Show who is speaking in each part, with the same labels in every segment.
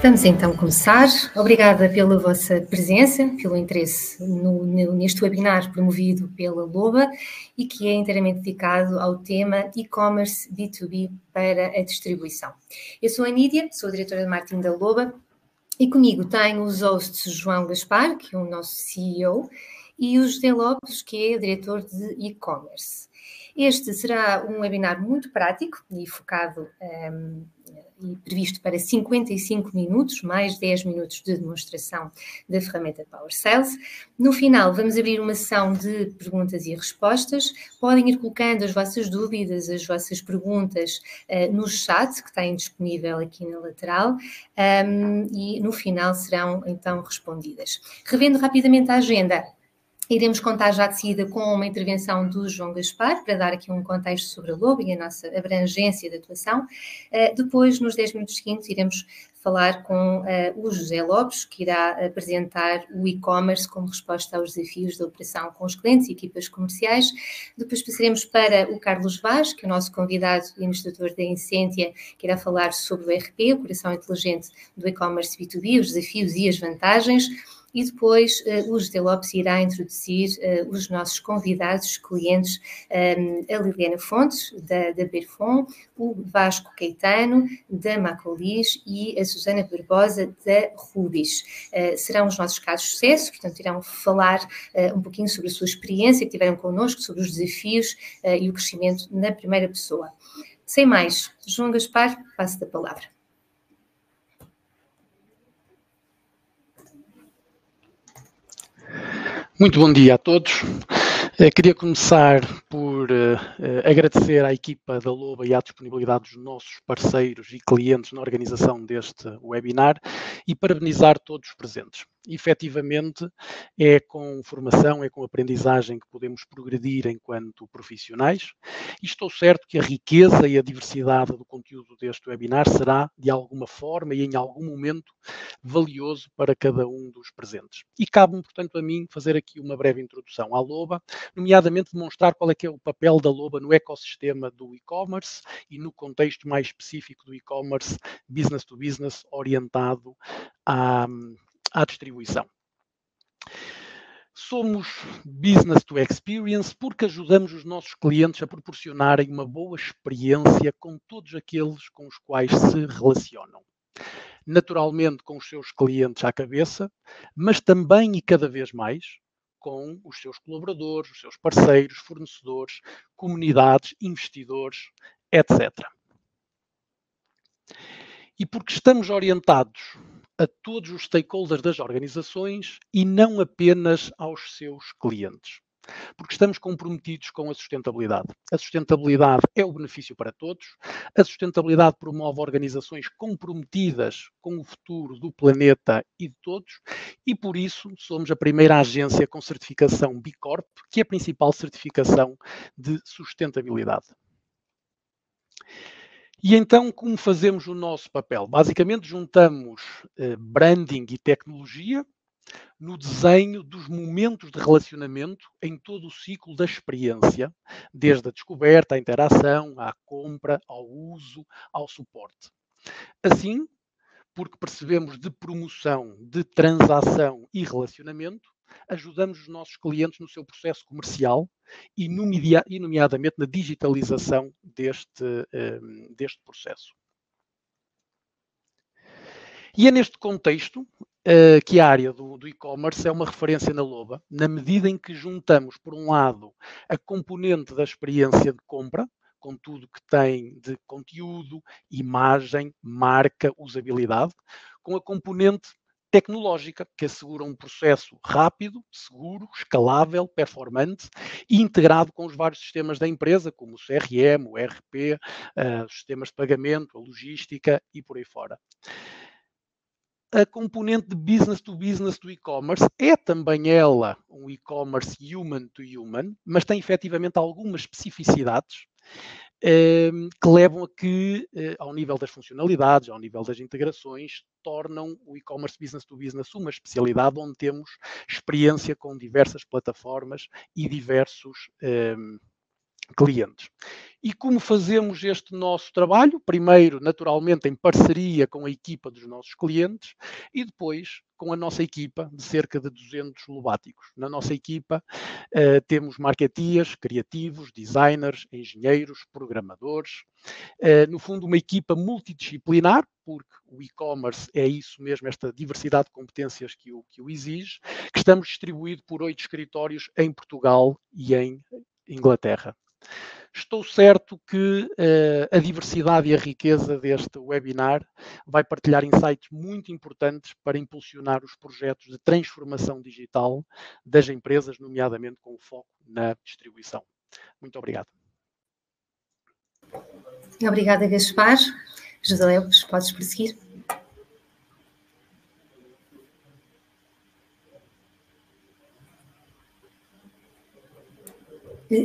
Speaker 1: Vamos então começar. Obrigada pela vossa presença, pelo interesse neste webinar promovido pela Loba e que é inteiramente dedicado ao tema e-commerce B2B para a distribuição. Eu sou a Nídia, sou a diretora de marketing da Loba e comigo tenho os hosts João Gaspar, que é o nosso CEO, e o José Lopes, que é o diretor de e-commerce. Este será um webinar muito prático e focado e previsto para 55 minutos, mais 10 minutos de demonstração da ferramenta Power Sales. No final, vamos abrir uma sessão de perguntas e respostas. Podem ir colocando as vossas dúvidas, as vossas perguntas no chat que tem disponível aqui na lateral e no final serão então respondidas. Revendo rapidamente a agenda, iremos contar já de seguida com uma intervenção do João Gaspar, para dar aqui um contexto sobre a Loba e a nossa abrangência de atuação. Depois, nos 10 minutos seguintes, iremos falar com o José Lopes, que irá apresentar o e-commerce como resposta aos desafios da operação com os clientes e equipas comerciais. Depois passaremos para o Carlos Vaz, que é o nosso convidado e administrador da Incentia, que irá falar sobre o ERP, o coração inteligente do e-commerce B2B, os desafios e as vantagens. E depois o José Lopes irá introduzir os nossos convidados, clientes, a Liliana Fontes, da Berfon, o Vasco Caetano, da Macolis e a Susana Barbosa, da Rubis. Serão os nossos casos de sucesso, portanto irão falar um pouquinho sobre a sua experiência que tiveram connosco, sobre os desafios e o crescimento na primeira pessoa. Sem mais, João Gaspar, passo da palavra.
Speaker 2: Muito bom dia a todos. Queria começar por agradecer à equipa da Loba e à disponibilidade dos nossos parceiros e clientes na organização deste webinar e parabenizar todos os presentes. Efetivamente, é com formação, é com aprendizagem que podemos progredir enquanto profissionais e estou certo que a riqueza e a diversidade do conteúdo deste webinar será, de alguma forma e em algum momento, valioso para cada um dos presentes. E cabe-me, portanto, a mim fazer aqui uma breve introdução à Loba, nomeadamente demonstrar qual é que é o papel da Loba no ecossistema do e-commerce e no contexto mais específico do e-commerce business to business orientado à distribuição. Somos business to experience porque ajudamos os nossos clientes a proporcionarem uma boa experiência com todos aqueles com os quais se relacionam. Naturalmente com os seus clientes à cabeça, mas também e cada vez mais com os seus colaboradores, os seus parceiros, fornecedores, comunidades, investidores, etc. E porque estamos orientados a todos os stakeholders das organizações e não apenas aos seus clientes. Porque estamos comprometidos com a sustentabilidade. A sustentabilidade é o benefício para todos, a sustentabilidade promove organizações comprometidas com o futuro do planeta e de todos, e por isso somos a primeira agência com certificação B Corp, que é a principal certificação de sustentabilidade. E então, como fazemos o nosso papel? Basicamente, juntamos branding e tecnologia no desenho dos momentos de relacionamento em todo o ciclo da experiência, desde a descoberta, à interação, à compra, ao uso, ao suporte. Assim, porque percebemos de promoção, de transação e relacionamento, ajudamos os nossos clientes no seu processo comercial e nomeadamente na digitalização deste processo. E é neste contexto que a área do e-commerce é uma referência na Loba, na medida em que juntamos, por um lado, a componente da experiência de compra, com tudo que tem de conteúdo, imagem, marca, usabilidade, com a componente tecnológica, que assegura um processo rápido, seguro, escalável, performante e integrado com os vários sistemas da empresa, como o CRM, o ERP, os sistemas de pagamento, a logística e por aí fora. A componente de business to business do e-commerce é também ela um e-commerce human to human, mas tem efetivamente algumas especificidades que levam a que, ao nível das funcionalidades, ao nível das integrações, tornam o e-commerce business to business uma especialidade onde temos experiência com diversas plataformas e diversos clientes. E como fazemos este nosso trabalho? Primeiro, naturalmente, em parceria com a equipa dos nossos clientes e depois com a nossa equipa de cerca de 200 lobáticos. Na nossa equipa temos marketeers, criativos, designers, engenheiros, programadores. No fundo, uma equipa multidisciplinar, porque o e-commerce é isso mesmo, esta diversidade de competências que o exige, que estamos distribuídos por 8 escritórios em Portugal e em Inglaterra. Estou certo que a diversidade e a riqueza deste webinar vai partilhar insights muito importantes para impulsionar os projetos de transformação digital das empresas, nomeadamente com o foco na distribuição. Muito obrigado.
Speaker 1: Obrigada, Gaspar. José Lopes, podes prosseguir.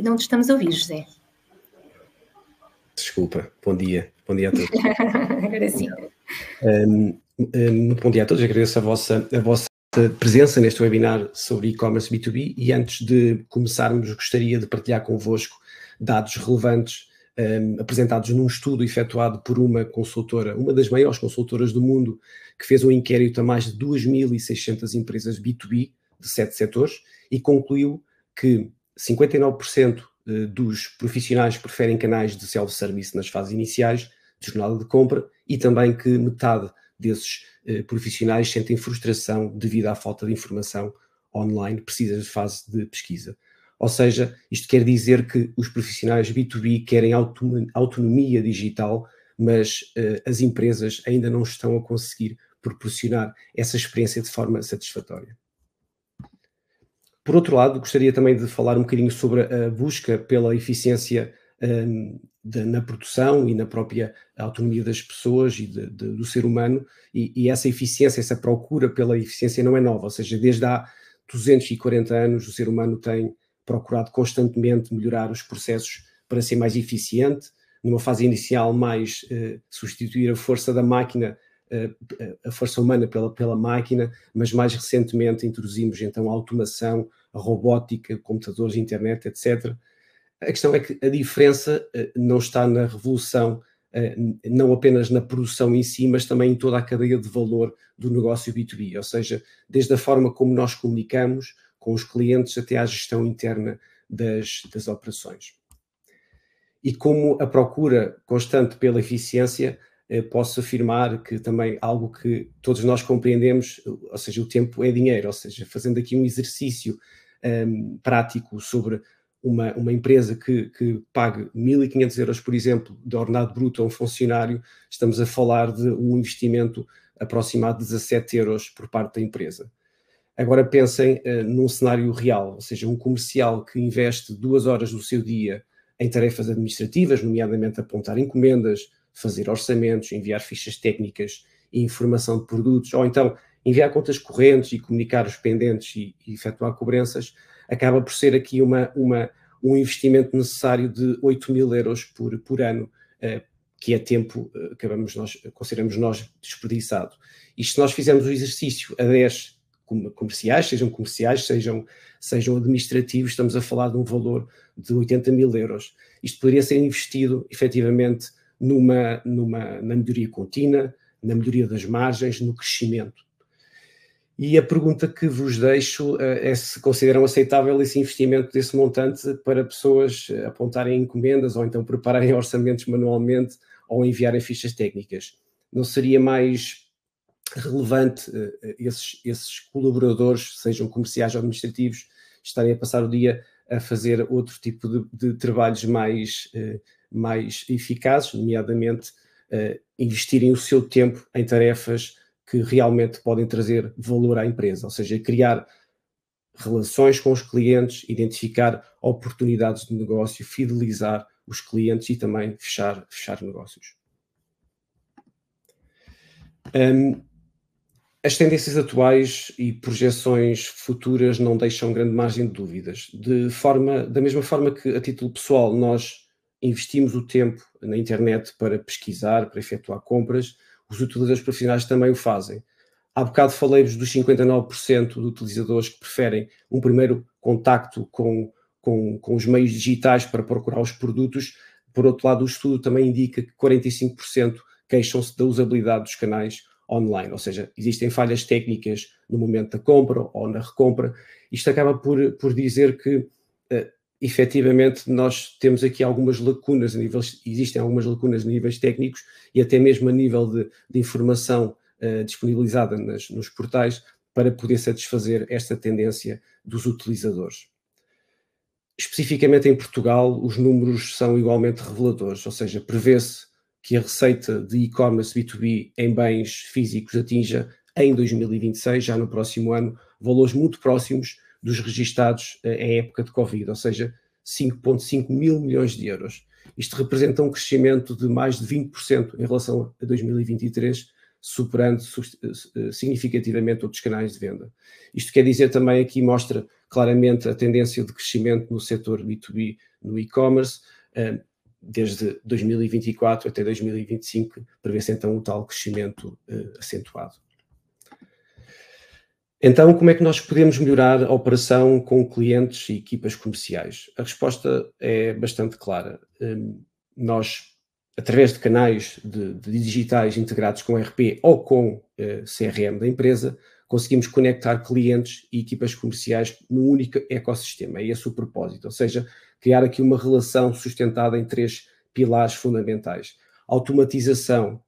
Speaker 1: Não te estamos a ouvir, José.
Speaker 3: Desculpa, bom dia a todos.
Speaker 1: Agora sim.
Speaker 3: Muito bom dia a todos, agradeço a vossa presença neste webinar sobre e-commerce B2B e antes de começarmos gostaria de partilhar convosco dados relevantes apresentados num estudo efetuado por uma consultora, uma das maiores consultoras do mundo, que fez um inquérito a mais de 2.600 empresas B2B de 7 setores e concluiu que 59% dos profissionais preferem canais de self-service nas fases iniciais de jornada de compra e também que metade desses profissionais sentem frustração devido à falta de informação online precisa de fase de pesquisa. Ou seja, isto quer dizer que os profissionais B2B querem autonomia digital, mas as empresas ainda não estão a conseguir proporcionar essa experiência de forma satisfatória. Por outro lado, gostaria também de falar um bocadinho sobre a busca pela eficiência na produção e na própria autonomia das pessoas e do ser humano, e essa eficiência, essa procura pela eficiência não é nova, ou seja, desde há 240 anos o ser humano tem procurado constantemente melhorar os processos para ser mais eficiente, numa fase inicial mais substituir a força da máquina, a força humana pela máquina, mas mais recentemente introduzimos então a automação, a robótica, computadores, internet, etc. A questão é que a diferença não está na revolução, não apenas na produção em si, mas também em toda a cadeia de valor do negócio B2B, ou seja, desde a forma como nós comunicamos com os clientes até à gestão interna das operações. E como a procura constante pela eficiência, posso afirmar que também algo que todos nós compreendemos, ou seja, o tempo é dinheiro, ou seja, fazendo aqui um exercício prático sobre uma empresa que pague 1.500 euros, por exemplo, de ordenado bruto a um funcionário, estamos a falar de um investimento aproximado de 17 euros por parte da empresa. Agora pensem num cenário real, ou seja, um comercial que investe 2 horas do seu dia em tarefas administrativas, nomeadamente apontar encomendas, fazer orçamentos, enviar fichas técnicas e informação de produtos, ou então enviar contas correntes e comunicar os pendentes e efetuar cobranças, acaba por ser aqui um investimento necessário de 8.000 euros por ano, que é tempo que consideramos nós desperdiçado. E se nós fizermos o exercício a 10 comerciais, sejam administrativos, estamos a falar de um valor de 80.000 euros. Isto poderia ser investido, efetivamente, na melhoria contínua, na melhoria das margens, no crescimento. E a pergunta que vos deixo é se consideram aceitável esse investimento desse montante para pessoas apontarem encomendas ou então prepararem orçamentos manualmente ou enviarem fichas técnicas. Não seria mais relevante esses colaboradores, sejam comerciais ou administrativos, estarem a passar o dia a fazer outro tipo de trabalhos mais eficazes, nomeadamente investirem o seu tempo em tarefas que realmente podem trazer valor à empresa, ou seja, criar relações com os clientes, identificar oportunidades de negócio, fidelizar os clientes e também fechar negócios. As tendências atuais e projeções futuras não deixam grande margem de dúvidas. Da mesma forma que, a título pessoal, nós investimos o tempo na internet para pesquisar, para efetuar compras, os utilizadores profissionais também o fazem. Há bocado falei-vos dos 59% de utilizadores que preferem um primeiro contacto com com os meios digitais para procurar os produtos. Por outro lado, o estudo também indica que 45% queixam-se da usabilidade dos canais online, ou seja, existem falhas técnicas no momento da compra ou na recompra. Isto acaba por dizer que, efetivamente, nós temos aqui algumas lacunas, existem algumas lacunas a níveis técnicos e até mesmo a nível de informação disponibilizada nos portais para poder satisfazer esta tendência dos utilizadores. Especificamente em Portugal, os números são igualmente reveladores, ou seja, prevê-se que a receita de e-commerce B2B em bens físicos atinja, em 2026, já no próximo ano, valores muito próximos dos registados em época de Covid, ou seja, 5,5 mil milhões de euros. Isto representa um crescimento de mais de 20% em relação a 2023, superando significativamente outros canais de venda. Isto quer dizer também, aqui mostra claramente a tendência de crescimento no setor B2B no e-commerce. Desde 2024 até 2025, prevê-se então um tal crescimento acentuado. Então, como é que nós podemos melhorar a operação com clientes e equipas comerciais? A resposta é bastante clara. Nós, através de canais de digitais integrados com RP ou com CRM da empresa, conseguimos conectar clientes e equipas comerciais num único ecossistema. É esse o propósito, ou seja, criar aqui uma relação sustentada em 3 pilares fundamentais. Automatização,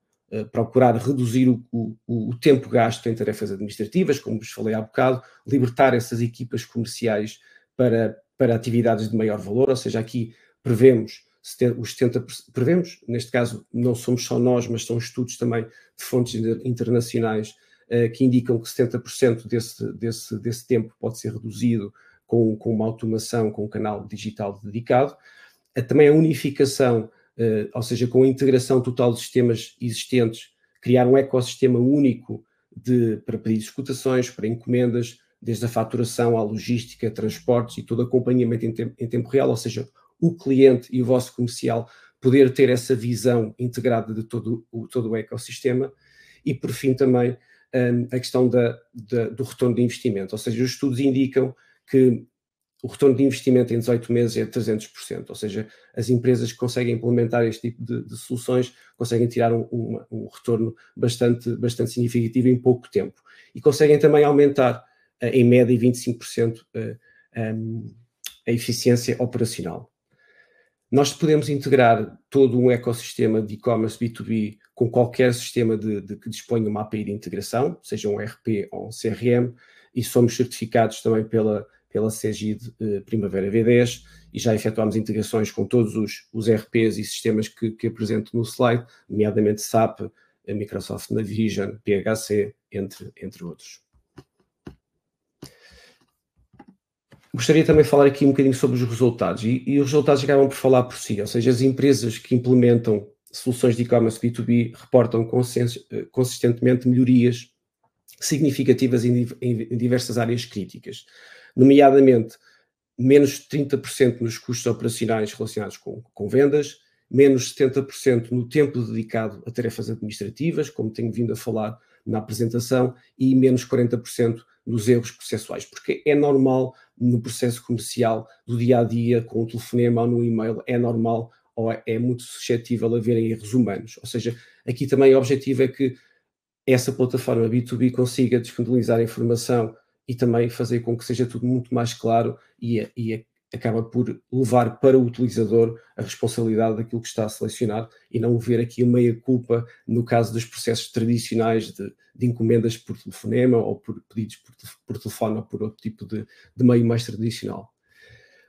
Speaker 3: procurar reduzir o tempo gasto em tarefas administrativas, como vos falei há bocado, libertar essas equipas comerciais para atividades de maior valor, ou seja, aqui prevemos, neste caso não somos só nós, mas são estudos também de fontes internacionais que indicam que 70% desse tempo pode ser reduzido com uma automação, com um canal digital dedicado. Também a unificação, ou seja, com a integração total de sistemas existentes, criar um ecossistema único para pedidos de cotações, para encomendas, desde a faturação à logística, transportes e todo acompanhamento em tempo real, ou seja, o cliente e o vosso comercial poder ter essa visão integrada de todo o ecossistema. E, por fim, também a questão do retorno de investimento, ou seja, os estudos indicam que o retorno de investimento em 18 meses é 300%, ou seja, as empresas que conseguem implementar este tipo de soluções conseguem tirar um retorno bastante significativo em pouco tempo. E conseguem também aumentar, em média, 25% a eficiência operacional. Nós podemos integrar todo um ecossistema de e-commerce B2B com qualquer sistema que disponha de uma API de integração, seja um ERP ou um CRM, e somos certificados também pela CGID Primavera V10 e já efetuámos integrações com todos os ERPs e sistemas que apresento no slide, nomeadamente SAP, Microsoft Navision, PHC, entre outros. Gostaria também de falar aqui um bocadinho sobre os resultados e os resultados acabam por falar por si, ou seja, as empresas que implementam soluções de e-commerce B2B reportam consistentemente melhorias significativas em diversas áreas críticas, nomeadamente menos 30% nos custos operacionais relacionados com vendas, menos 70% no tempo dedicado a tarefas administrativas, como tenho vindo a falar na apresentação, e menos 40% nos erros processuais, porque é normal no processo comercial do dia-a-dia, com o telefonema ou no e-mail, é normal ou é muito suscetível a haverem erros humanos. Ou seja, aqui também o objetivo é que essa plataforma B2B consiga disponibilizar informação e também fazer com que seja tudo muito mais claro e acaba por levar para o utilizador a responsabilidade daquilo que está a selecionar e não ver aqui a meia-culpa no caso dos processos tradicionais de encomendas por telefonema ou por pedidos por telefone ou por outro tipo de meio mais tradicional.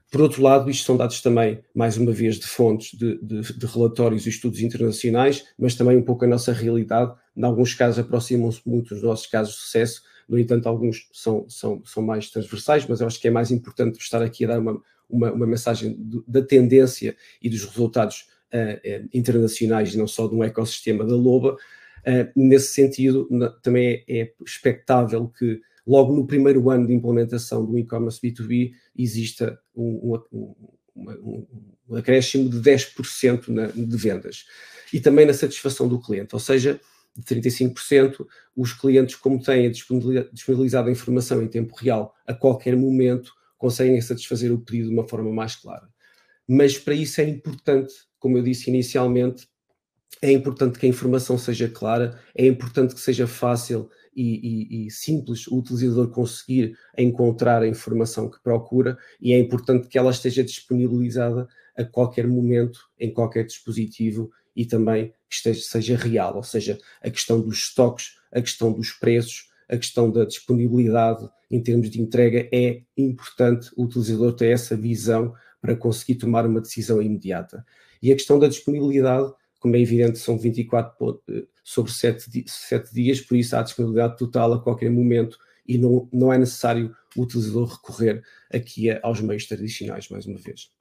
Speaker 3: Por outro lado, isto são dados também, mais uma vez, de fontes de relatórios e estudos internacionais, mas também um pouco a nossa realidade. Em alguns casos aproximam-se muito dos nossos casos de sucesso, no entanto, alguns são mais transversais, mas eu acho que é mais importante estar aqui a dar uma mensagem da tendência e dos resultados internacionais, não só de um ecossistema da Loba. Nesse sentido, também é expectável que logo no primeiro ano de implementação do e-commerce B2B exista um acréscimo de 10% de vendas. E também na satisfação do cliente, ou seja, de 35%, os clientes, como têm disponibilizado a informação em tempo real a qualquer momento, conseguem satisfazer o pedido de uma forma mais clara. Mas para isso é importante, como eu disse inicialmente, é importante que a informação seja clara, é importante que seja fácil e simples o utilizador conseguir encontrar a informação que procura, e é importante que ela esteja disponibilizada a qualquer momento, em qualquer dispositivo, e também que seja real, ou seja, a questão dos estoques, a questão dos preços, a questão da disponibilidade em termos de entrega. É importante o utilizador ter essa visão para conseguir tomar uma decisão imediata. E a questão da disponibilidade, como é evidente, são 24 sobre 7 dias, por isso há disponibilidade total a qualquer momento, e não é necessário o utilizador recorrer aqui aos meios tradicionais, mais uma vez.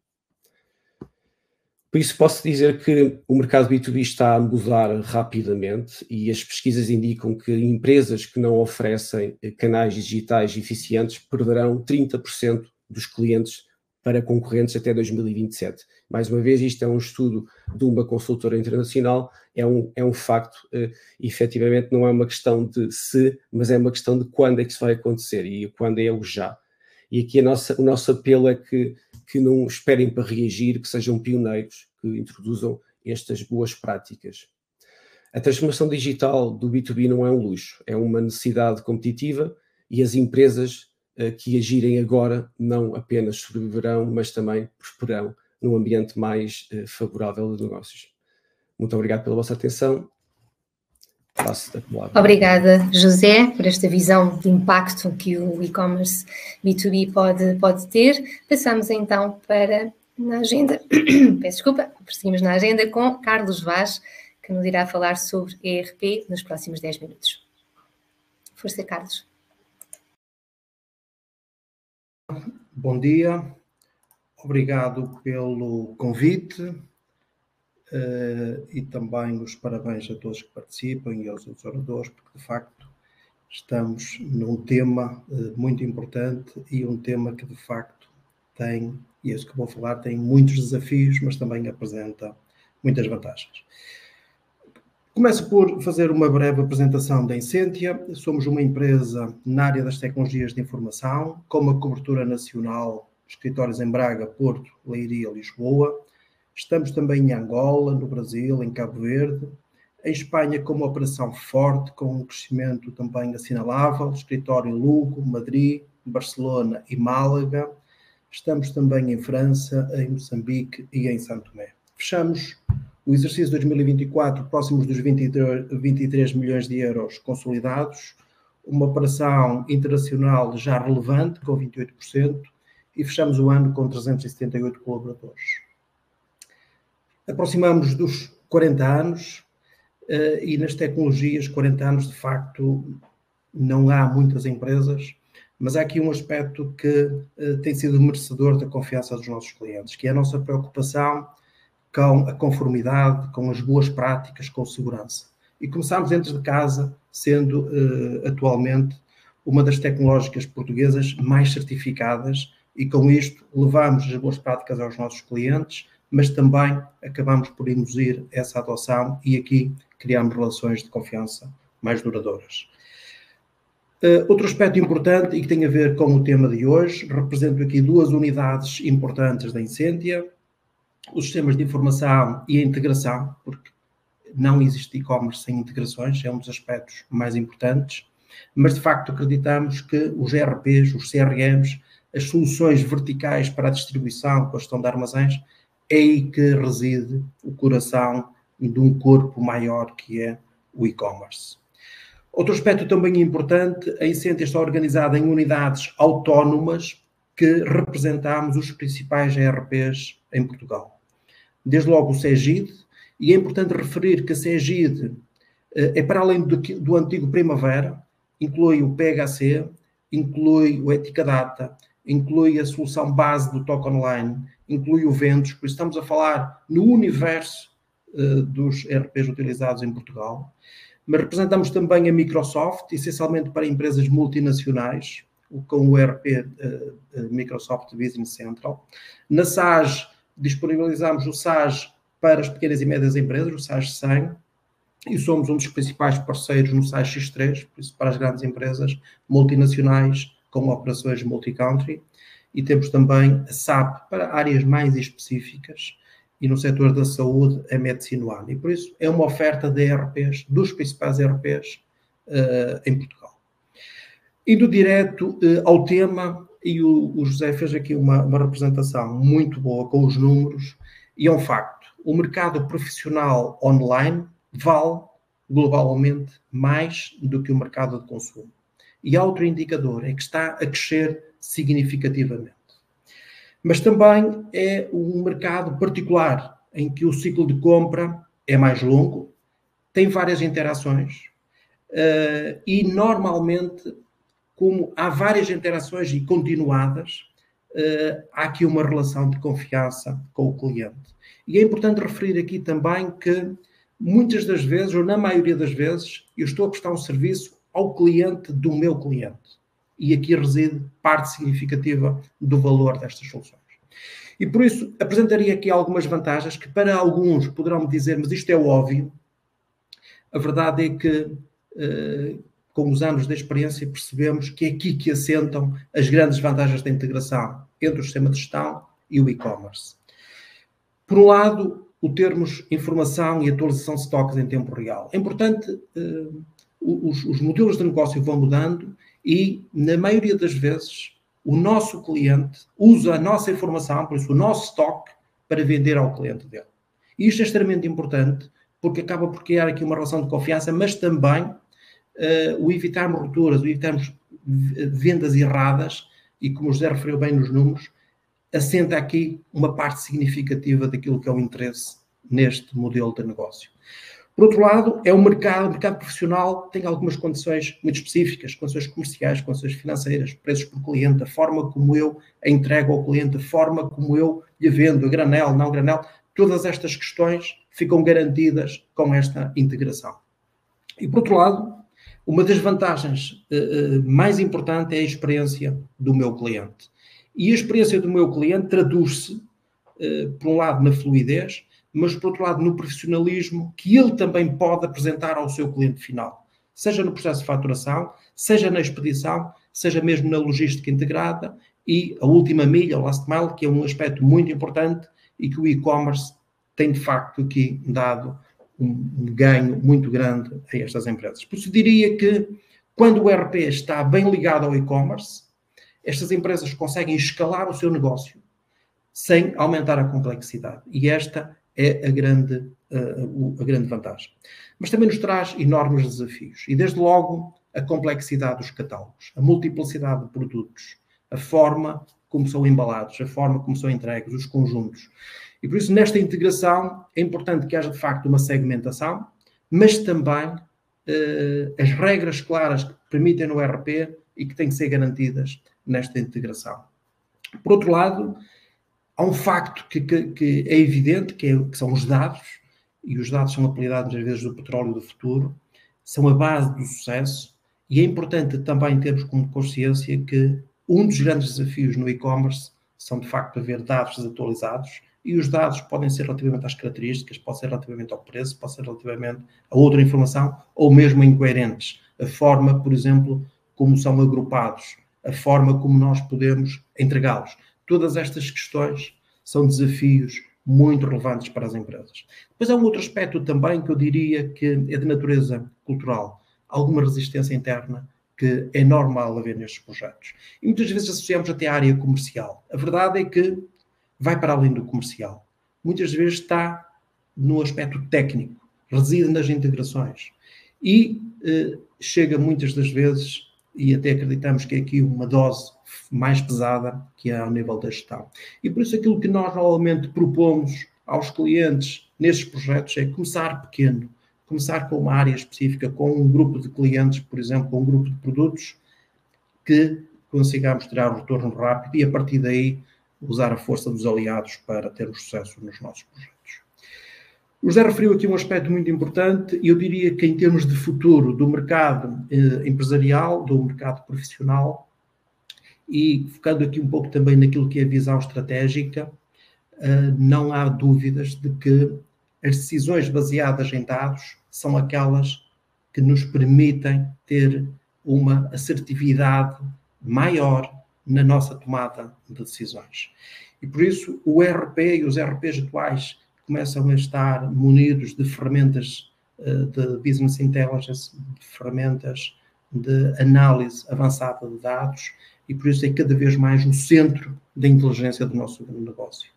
Speaker 3: Por isso posso dizer que o mercado B2B está a mudar rapidamente, e as pesquisas indicam que empresas que não oferecem canais digitais eficientes perderão 30% dos clientes para concorrentes até 2027. Mais uma vez, isto é um estudo de uma consultora internacional, é um facto, efetivamente não é uma questão de se, mas é uma questão de quando é que isso vai acontecer, e quando é o já. E aqui o nosso apelo é que não esperem para reagir, que sejam pioneiros, que introduzam estas boas práticas. A transformação digital do B2B não é um luxo, é uma necessidade competitiva, e as empresas que agirem agora não apenas sobreviverão, mas também prosperarão num ambiente mais favorável de negócios. Muito obrigado pela vossa atenção. Passo a palavra.
Speaker 1: Obrigada, José, por esta visão de impacto que o e-commerce B2B pode ter. Passamos então para na agenda, peço desculpa, prosseguimos na agenda com Carlos Vaz, que nos irá falar sobre ERP nos próximos 10 minutos. Força, Carlos.
Speaker 4: Bom dia, obrigado pelo convite e também os parabéns a todos que participam e aos outros oradores, porque de facto estamos num tema muito importante, e um tema que de facto tem, e é isso que vou falar, tem muitos desafios, mas também apresenta muitas vantagens. Começo por fazer uma breve apresentação da Incentia. Somos uma empresa na área das tecnologias de informação, com uma cobertura nacional, escritórios em Braga, Porto, Leiria, Lisboa. Estamos também em Angola, no Brasil, em Cabo Verde. Em Espanha, com uma operação forte, com um crescimento também assinalável, escritório em Lugo, Madrid, Barcelona e Málaga. Estamos também em França, em Moçambique e em São Tomé. Fechamos o exercício de 2024 próximos dos 23 milhões de euros consolidados, uma operação internacional já relevante, com 28%, e fechamos o ano com 378 colaboradores. Aproximamos dos 40 anos, e nas tecnologias, 40 anos, de facto, não há muitas empresas, mas há aqui um aspecto que tem sido merecedor da confiança dos nossos clientes, que é a nossa preocupação com a conformidade, com as boas práticas, com segurança. E começámos dentro de casa, sendo atualmente uma das tecnológicas portuguesas mais certificadas, e com isto levamos as boas práticas aos nossos clientes, mas também acabamos por induzir essa adoção, e aqui criamos relações de confiança mais duradouras. Outro aspecto importante, e que tem a ver com o tema de hoje, represento aqui duas unidades importantes da Incentia: os sistemas de informação e a integração, porque não existe e-commerce sem integrações, é um dos aspectos mais importantes, mas de facto acreditamos que os ERPs, os CRMs, as soluções verticais para a distribuição, para a gestão de armazéns, é aí que reside o coração de um corpo maior que é o e-commerce. Outro aspecto também importante, a Incentia está organizada em unidades autónomas que representamos os principais ERPs em Portugal. Desde logo o Cegid, e é importante referir que a Cegid é para além do antigo Primavera, inclui o PHC, inclui o Eticadata, inclui a solução base do Toque Online, inclui o Ventos, por isso estamos a falar no universo dos ERPs utilizados em Portugal. Mas representamos também a Microsoft, essencialmente para empresas multinacionais, com o ERP Microsoft Business Central. Na SaaS, disponibilizamos o SaaS para as pequenas e médias empresas, o SaaS 100, e somos um dos principais parceiros no SaaS X3, por isso para as grandes empresas multinacionais com operações multi-country. e temos também a SAP para áreas mais específicas e no setor da saúde a Medicine One. E por isso é uma oferta de ERPs, dos principais ERPs em Portugal. Indo direto ao tema, e o José fez aqui uma representação muito boa com os números, e é um facto, o mercado profissional online vale globalmente mais do que o mercado de consumo. E há outro indicador, é que está a crescer significativamente. Mas também é um mercado particular, em que o ciclo de compra é mais longo, tem várias interações, e normalmente, como há várias interações e continuadas, há aqui uma relação de confiança com o cliente. E é importante referir aqui também que muitas das vezes, ou na maioria das vezes, eu estou a prestar um serviço ao cliente do meu cliente. E aqui reside parte significativa do valor destas soluções. E por isso, apresentaria aqui algumas vantagens que para alguns poderão me dizer, mas isto é óbvio. A verdade é que, com os anos de experiência, percebemos que é aqui que assentam as grandes vantagens da integração entre o sistema de gestão e o e-commerce. Por um lado, o termos informação e atualização de estoques em tempo real. É importante, os modelos de negócio vão mudando e, na maioria das vezes, o nosso cliente usa a nossa informação, por isso o nosso estoque, para vender ao cliente dele. E isto é extremamente importante, porque acaba por criar aqui uma relação de confiança, mas também o evitarmos rupturas, o evitarmos vendas erradas, e como o José referiu bem nos números, assenta aqui uma parte significativa daquilo que é o interesse neste modelo de negócio. Por outro lado, é o mercado profissional tem algumas condições muito específicas, condições comerciais, condições financeiras, preços por cliente, a forma como eu a entrego ao cliente, a forma como eu lhe vendo, a granel, não granel, todas estas questões ficam garantidas com esta integração. E por outro lado, uma das vantagens mais importantes é a experiência do meu cliente. E a experiência do meu cliente traduz-se, por um lado, na fluidez, mas, por outro lado, no profissionalismo que ele também pode apresentar ao seu cliente final. Seja no processo de faturação, seja na expedição, seja mesmo na logística integrada e a última milha, o last mile, que é um aspecto muito importante e que o e-commerce tem, de facto, aqui dado um ganho muito grande a estas empresas. Por isso, diria que, quando o ERP está bem ligado ao e-commerce, estas empresas conseguem escalar o seu negócio sem aumentar a complexidade. E esta é a grande vantagem. Mas também nos traz enormes desafios. E, desde logo, a complexidade dos catálogos, a multiplicidade de produtos, a forma como são embalados, a forma como são entregues, os conjuntos. E, por isso, nesta integração, é importante que haja, de facto, uma segmentação, mas também as regras claras que permitem no ERP e que têm que ser garantidas nesta integração. Por outro lado, há um facto que é evidente, que são os dados, e os dados são apelidados às vezes do petróleo do futuro, são a base do sucesso, e é importante também termos como consciência que um dos grandes desafios no e-commerce são, de facto, haver dados desatualizados, e os dados podem ser relativamente às características, pode ser relativamente ao preço, pode ser relativamente a outra informação, ou mesmo incoerentes. A forma, por exemplo, como são agrupados, a forma como nós podemos entregá-los. Todas estas questões são desafios muito relevantes para as empresas. Depois há um outro aspecto também que eu diria que é de natureza cultural. Alguma resistência interna que é normal haver nestes projetos. E muitas vezes associamos até à área comercial. A verdade é que vai para além do comercial. Muitas vezes está no aspecto técnico, reside nas integrações. E chega muitas das vezes, e até acreditamos que é aqui uma dose mais pesada que é ao nível da gestão. E por isso aquilo que nós normalmente propomos aos clientes nestes projetos é começar pequeno, começar com uma área específica, com um grupo de clientes, por exemplo, com um grupo de produtos, que consigamos tirar um retorno rápido e a partir daí usar a força dos aliados para termos sucesso nos nossos projetos. O José referiu aqui um aspecto muito importante e eu diria que em termos de futuro do mercado empresarial, do mercado profissional e focando aqui um pouco também naquilo que é a visão estratégica, não há dúvidas de que as decisões baseadas em dados são aquelas que nos permitem ter uma assertividade maior na nossa tomada de decisões. E por isso o ERP e os ERPs atuais começam a estar munidos de ferramentas de business intelligence, de ferramentas de análise avançada de dados, e por isso é cada vez mais o centro da inteligência do nosso negócio.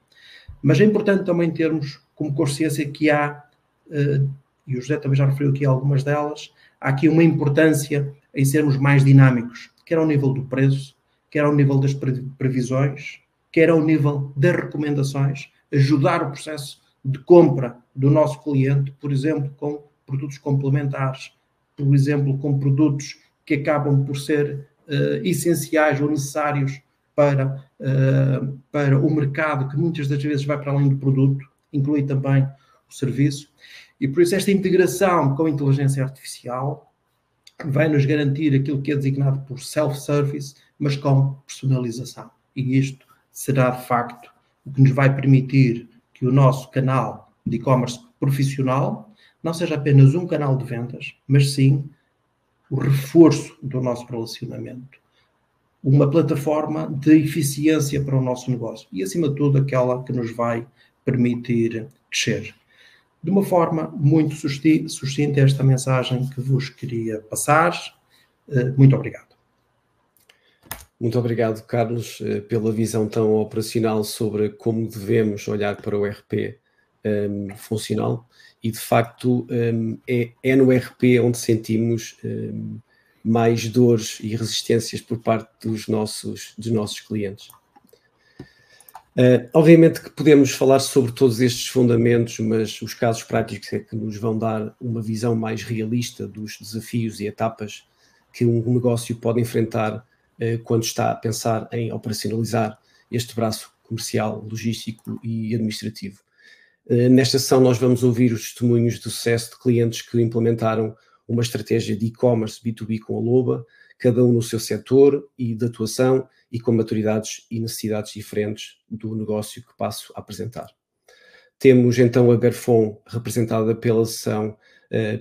Speaker 4: Mas é importante também termos como consciência que há, e o José também já referiu aqui algumas delas, há aqui uma importância em sermos mais dinâmicos, quer ao nível do preço, quer ao nível das previsões, quer ao nível das recomendações, ajudar o processo de compra do nosso cliente, por exemplo, com produtos complementares, por exemplo, com produtos que acabam por ser essenciais ou necessários para o mercado, que muitas das vezes vai para além do produto, inclui também o serviço. E por isso esta integração com a inteligência artificial vai nos garantir aquilo que é designado por self-service, mas com personalização. E isto será, de facto, o que nos vai permitir que o nosso canal de e-commerce profissional não seja apenas um canal de vendas, mas sim o reforço do nosso relacionamento. Uma plataforma de eficiência para o nosso negócio. E, acima de tudo, aquela que nos vai permitir crescer. De uma forma muito sucinta, esta mensagem que vos queria passar. Muito obrigado.
Speaker 3: Muito obrigado, Carlos, pela visão tão operacional sobre como devemos olhar para o ERP funcional. E, de facto, é no ERP onde sentimos mais dores e resistências por parte dos nossos clientes. Obviamente que podemos falar sobre todos estes fundamentos, mas os casos práticos é que nos vão dar uma visão mais realista dos desafios e etapas que um negócio pode enfrentar quando está a pensar em operacionalizar este braço comercial, logístico e administrativo. Nesta sessão nós vamos ouvir os testemunhos de sucesso de clientes que implementaram uma estratégia de e-commerce B2B com a Loba, cada um no seu setor e de atuação e com maturidades e necessidades diferentes do negócio que passo a apresentar. Temos então a Berfon, representada pela sessão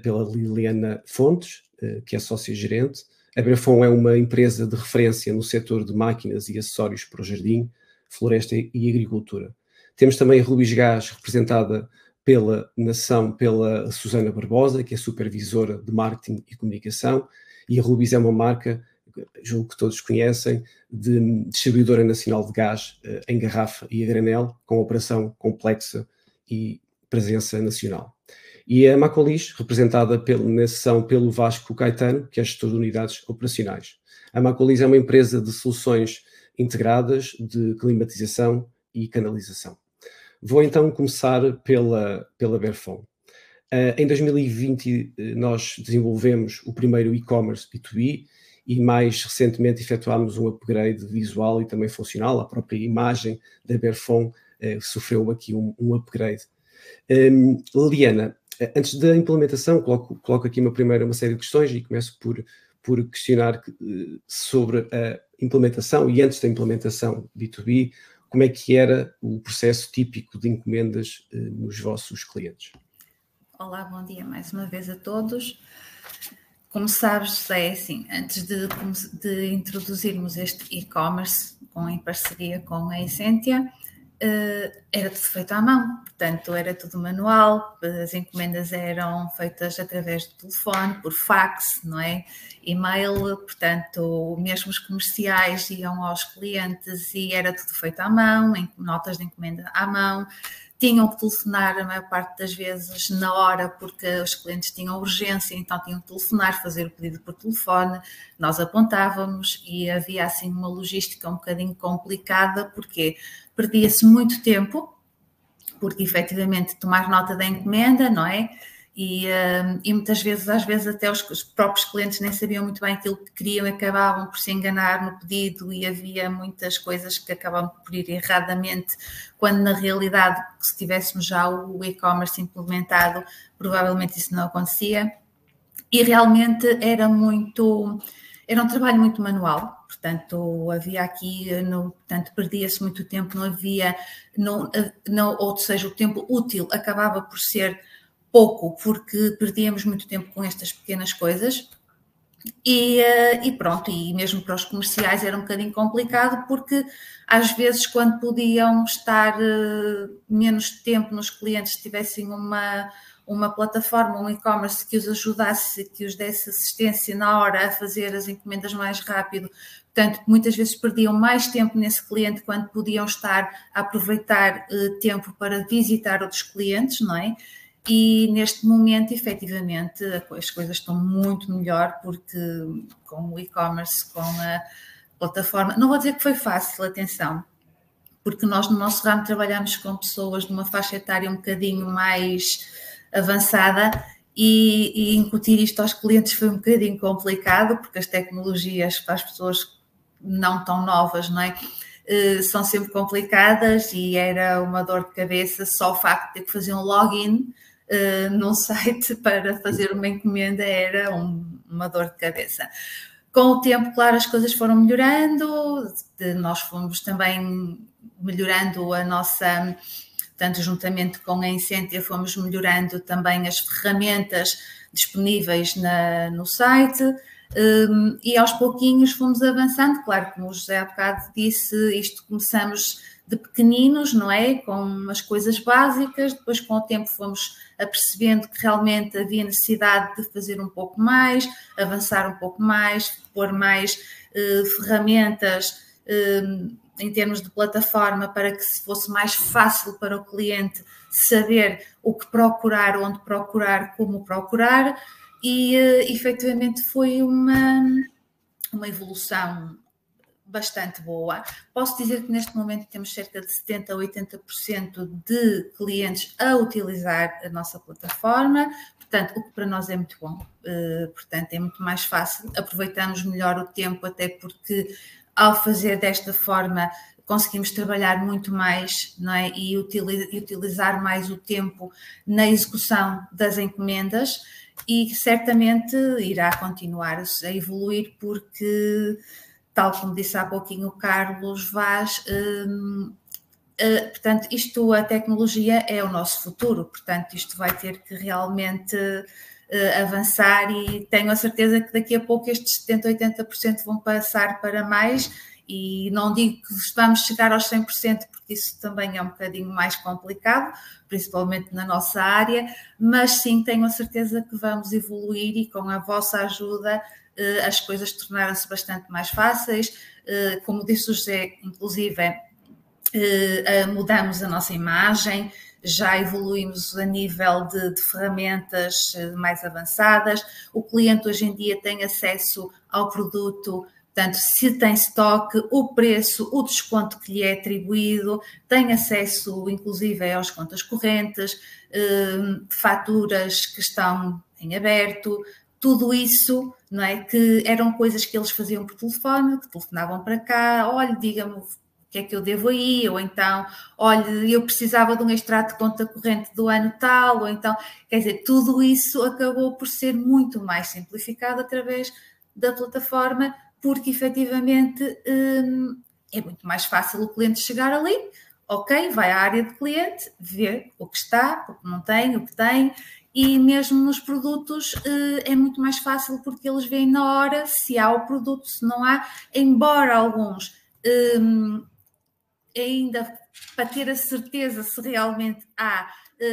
Speaker 3: pela Liliana Fontes, que é sócia-gerente. A Berfon é uma empresa de referência no setor de máquinas e acessórios para o jardim, floresta e agricultura. Temos também a Rubis Gás, representada pela Susana Barbosa, que é supervisora de marketing e comunicação, e a Rubis é uma marca, julgo que todos conhecem, de distribuidora nacional de gás em garrafa e a granel, com operação complexa e presença nacional. E a Macolis, representada na sessão pelo Vasco Caetano, que é gestor de unidades operacionais. A Macolis é uma empresa de soluções integradas de climatização e canalização. Vou então começar pela Berfon. Em 2020 nós desenvolvemos o primeiro e-commerce B2B e mais recentemente efetuámos um upgrade visual e também funcional. A própria imagem da Berfon sofreu aqui um upgrade. Liliana, antes da implementação, coloco aqui uma série de questões e começo por questionar sobre a implementação e antes da implementação B2B, como é que era o processo típico de encomendas nos vossos clientes?
Speaker 5: Olá, bom dia mais uma vez a todos. Como sabes, é assim, antes de introduzirmos este e-commerce em parceria com a Essentia, era tudo feito à mão, portanto era tudo manual, as encomendas eram feitas através do telefone, por fax, não é? E-mail, portanto mesmo os comerciais iam aos clientes e era tudo feito à mão, notas de encomenda à mão. Tinham que telefonar a maior parte das vezes na hora, porque os clientes tinham urgência, então tinham que telefonar, fazer o pedido por telefone, nós apontávamos e havia assim uma logística um bocadinho complicada, porque perdia-se muito tempo, porque efetivamente tomar nota da encomenda, não é? E muitas vezes, às vezes até os próprios clientes nem sabiam muito bem aquilo que queriam e acabavam por se enganar no pedido e havia muitas coisas que acabavam por ir erradamente, quando na realidade, se tivéssemos já o e-commerce implementado, provavelmente isso não acontecia. E realmente era um trabalho muito manual, portanto havia aqui, portanto perdia-se muito tempo, não havia, ou seja, o tempo útil acabava por ser pouco, porque perdíamos muito tempo com estas pequenas coisas E pronto, e mesmo para os comerciais era um bocadinho complicado, porque às vezes quando podiam estar menos tempo nos clientes, tivessem uma plataforma, um e-commerce que os ajudasse, que os desse assistência na hora a fazer as encomendas mais rápido. Portanto, muitas vezes perdiam mais tempo nesse cliente quando podiam estar a aproveitar tempo para visitar outros clientes, não é? E neste momento, efetivamente, as coisas estão muito melhor, porque com o e-commerce, com a plataforma, não vou dizer que foi fácil, atenção, porque nós no nosso ramo trabalhamos com pessoas de uma faixa etária um bocadinho mais avançada e incutir isto aos clientes foi um bocadinho complicado, porque as tecnologias para as pessoas não tão novas, não é? São sempre complicadas e era uma dor de cabeça só o facto de ter que fazer um login num site para fazer uma encomenda era uma dor de cabeça. Com o tempo, claro, as coisas foram melhorando, nós fomos também melhorando a nossa, portanto, juntamente com a Incentia, fomos melhorando também as ferramentas disponíveis no site, e aos pouquinhos fomos avançando. Claro, como o José há bocado disse, isto começamos de pequeninos, não é? Com as coisas básicas, depois com o tempo fomos apercebendo que realmente havia necessidade de fazer um pouco mais, avançar um pouco mais, pôr mais ferramentas em termos de plataforma para que fosse mais fácil para o cliente saber o que procurar, onde procurar, como procurar, e efetivamente foi uma evolução bastante boa. Posso dizer que neste momento temos cerca de 70% a 80% de clientes a utilizar a nossa plataforma, portanto, o que para nós é muito bom. Portanto, é muito mais fácil, aproveitamos melhor o tempo, até porque ao fazer desta forma conseguimos trabalhar muito mais, não é? E utilizar mais o tempo na execução das encomendas, e certamente irá continuar a evoluir, porque tal como disse há pouquinho o Carlos Vaz, portanto, a tecnologia é o nosso futuro, portanto, isto vai ter que realmente avançar, e tenho a certeza que daqui a pouco estes 70%, 80% vão passar para mais, e não digo que vamos chegar aos 100%, porque isso também é um bocadinho mais complicado, principalmente na nossa área, mas sim, tenho a certeza que vamos evoluir, e com a vossa ajuda as coisas tornaram-se bastante mais fáceis. Como disse o José, inclusive, mudamos a nossa imagem, já evoluímos a nível de ferramentas mais avançadas. O cliente hoje em dia tem acesso ao produto, portanto, se tem estoque, o preço, o desconto que lhe é atribuído, tem acesso inclusive às contas correntes, faturas que estão em aberto, tudo isso, não é? Que eram coisas que eles faziam por telefone, que telefonavam para cá, olha, diga-me o que é que eu devo aí, ou então, olha, eu precisava de um extrato de conta corrente do ano tal, ou então, quer dizer, tudo isso acabou por ser muito mais simplificado através da plataforma, porque efetivamente é muito mais fácil o cliente chegar ali, ok, vai à área de cliente, ver o que está, o que não tem, o que tem, e mesmo nos produtos é muito mais fácil, porque eles veem na hora se há o produto, se não há, embora alguns ainda para ter a certeza se realmente há,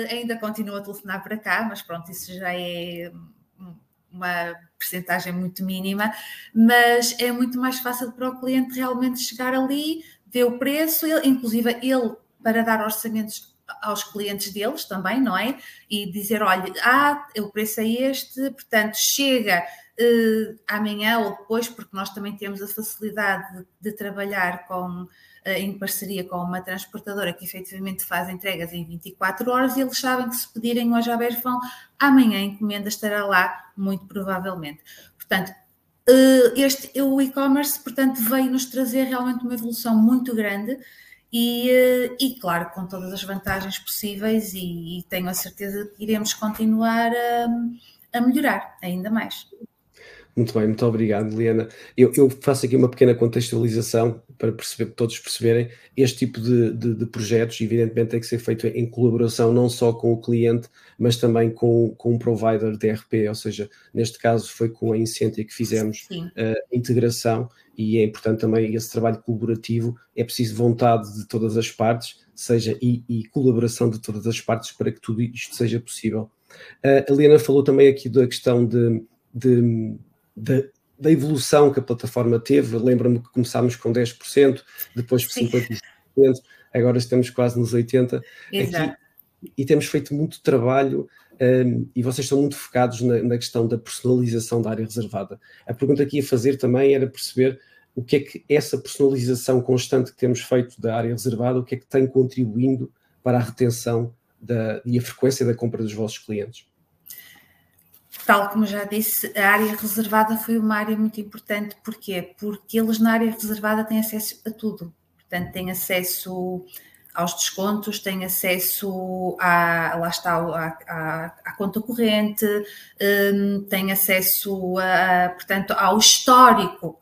Speaker 5: ainda continuam a telefonar para cá, mas pronto, isso já é uma percentagem muito mínima, mas é muito mais fácil para o cliente realmente chegar ali, ver o preço, inclusive ele para dar orçamentos aos clientes deles também, não é? E dizer, olha, o preço é este, portanto, chega amanhã ou depois, porque nós também temos a facilidade de trabalhar em parceria com uma transportadora que efetivamente faz entregas em 24 horas, e eles sabem que se pedirem hoje à Verifone, amanhã a encomenda estará lá, muito provavelmente. Portanto, o e-commerce, portanto, veio-nos trazer realmente uma evolução muito grande, e claro, com todas as vantagens possíveis, e tenho a certeza que iremos continuar a melhorar ainda mais.
Speaker 3: Muito bem, muito obrigado, Liana. Eu faço aqui uma pequena contextualização para todos perceberem. Este tipo de projetos, evidentemente, tem que ser feito em colaboração não só com o cliente, mas também com um provider de ERP, ou seja, neste caso foi com a Incentia que fizemos a integração, e é importante também esse trabalho colaborativo. É preciso vontade de todas as partes, e colaboração de todas as partes para que tudo isto seja possível. A Liana falou também aqui da questão da evolução que a plataforma teve. Lembro-me que começámos com 10%, depois por 50%, agora estamos quase nos 80%.
Speaker 5: Exato.
Speaker 3: Aqui, e temos feito muito trabalho, e vocês estão muito focados na questão da personalização da área reservada. A pergunta que ia fazer também era perceber o que é que essa personalização constante que temos feito da área reservada, o que é que tem contribuindo para a retenção e a frequência da compra dos vossos clientes.
Speaker 5: Tal como já disse, a área reservada foi uma área muito importante. Porquê? Porque eles na área reservada têm acesso a tudo. Portanto, têm acesso aos descontos, têm acesso à conta corrente, têm acesso portanto, ao histórico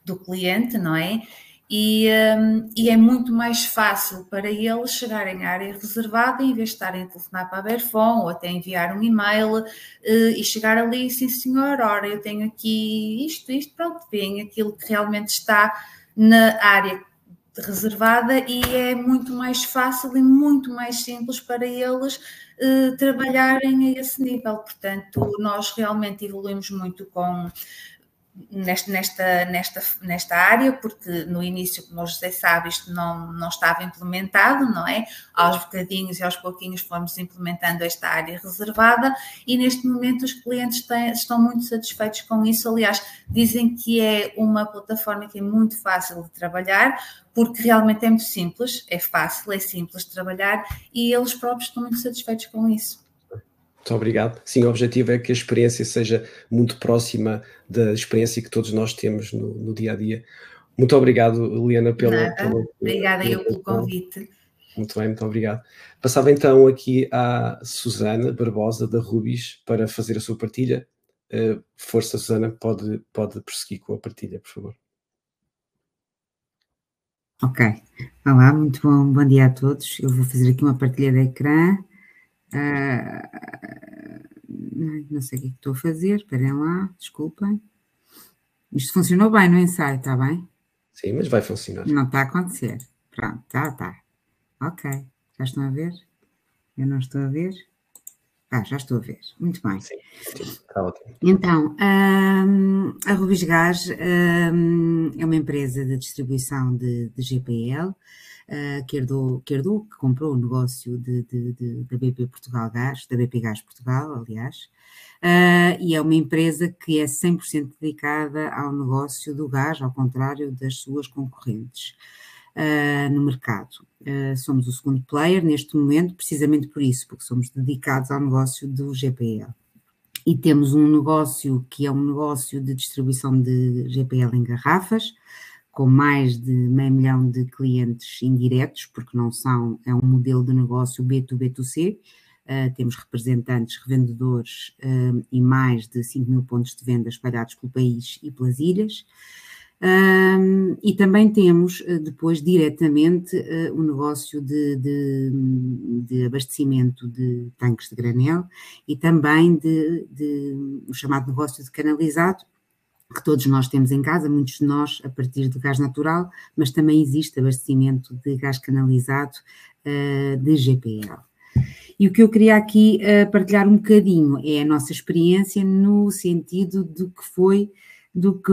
Speaker 5: do cliente, não é? E é muito mais fácil para eles chegarem à área reservada, em vez de estarem a telefonar para a Verfon ou até enviar um e-mail e chegar ali, sim senhor, ora eu tenho aqui isto, pronto, veem aquilo que realmente está na área reservada, e é muito mais fácil e muito mais simples para eles trabalharem a esse nível. Portanto, nós realmente evoluímos muito nesta área, porque no início, como o José sabe, isto não estava implementado, não é? Aos bocadinhos e aos pouquinhos fomos implementando esta área reservada, e neste momento os clientes estão muito satisfeitos com isso. Aliás, dizem que é uma plataforma que é muito fácil de trabalhar, porque realmente é muito simples, é fácil, é simples de trabalhar, e eles próprios estão muito satisfeitos com isso.
Speaker 3: Muito obrigado. Sim, o objetivo é que a experiência seja muito próxima da experiência que todos nós temos no dia a dia. Muito obrigado, Liana,
Speaker 5: Obrigada eu pelo convite.
Speaker 3: Muito bem, muito obrigado. Passava então aqui à Susana Barbosa, da Rubis, para fazer a sua partilha. Força, Susana, pode prosseguir com a partilha, por favor.
Speaker 6: Ok. Olá, muito bom dia a todos. Eu vou fazer aqui uma partilha de ecrã. Não sei o que é que estou a fazer, esperem lá, desculpem. Isto funcionou bem no ensaio, está bem?
Speaker 3: Sim, mas vai funcionar.
Speaker 6: Não está a acontecer. Pronto, está. Ok, já estão a ver? Eu não estou a ver? Já estou a ver. Muito bem.
Speaker 3: Sim, está ótimo.
Speaker 6: Então, a Rubis Gás é uma empresa de distribuição de GPL, que comprou o negócio da BP Portugal Gás, da BP Gás Portugal, aliás, e é uma empresa que é 100% dedicada ao negócio do gás, ao contrário das suas concorrentes no mercado. Somos o segundo player neste momento, precisamente por isso, porque somos dedicados ao negócio do GPL. E temos um negócio que é um negócio de distribuição de GPL em garrafas, com mais de 500 mil de clientes indiretos, porque é um modelo de negócio B2B2C. Temos representantes, revendedores e mais de 5 mil pontos de venda espalhados pelo país e pelas ilhas. E também temos depois diretamente o negócio de abastecimento de tanques de granel e também o chamado negócio de canalizado, que todos nós temos em casa, muitos de nós a partir de gás natural, mas também existe abastecimento de gás canalizado de GPL. E o que eu queria aqui partilhar um bocadinho é a nossa experiência no sentido do que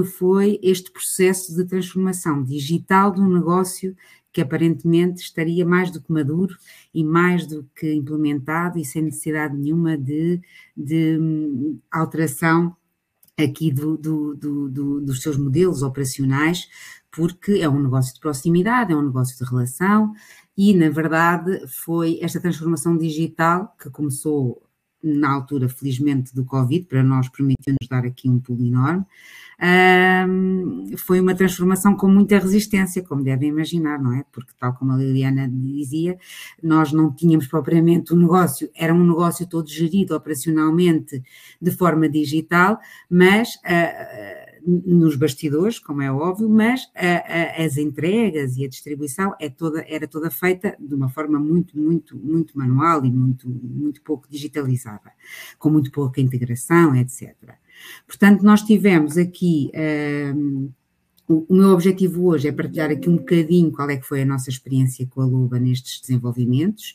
Speaker 6: foi este processo de transformação digital de um negócio que aparentemente estaria mais do que maduro e mais do que implementado e sem necessidade nenhuma de alteração aqui dos seus modelos operacionais, porque é um negócio de proximidade, é um negócio de relação e, na verdade, foi esta transformação digital que começou na altura, felizmente, do Covid, para nós permitiu-nos dar aqui um pulo enorme. Foi uma transformação com muita resistência, como devem imaginar, não é? Porque, tal como a Liliana dizia, nós não tínhamos propriamente um negócio, era um negócio todo gerido operacionalmente de forma digital, mas nos bastidores, como é óbvio, mas as entregas e a distribuição era toda feita de uma forma muito manual e muito pouco digitalizada, com muito pouca integração, etc. Portanto, nós tivemos aqui, o meu objetivo hoje é partilhar aqui um bocadinho qual é que foi a nossa experiência com a Loba nestes desenvolvimentos,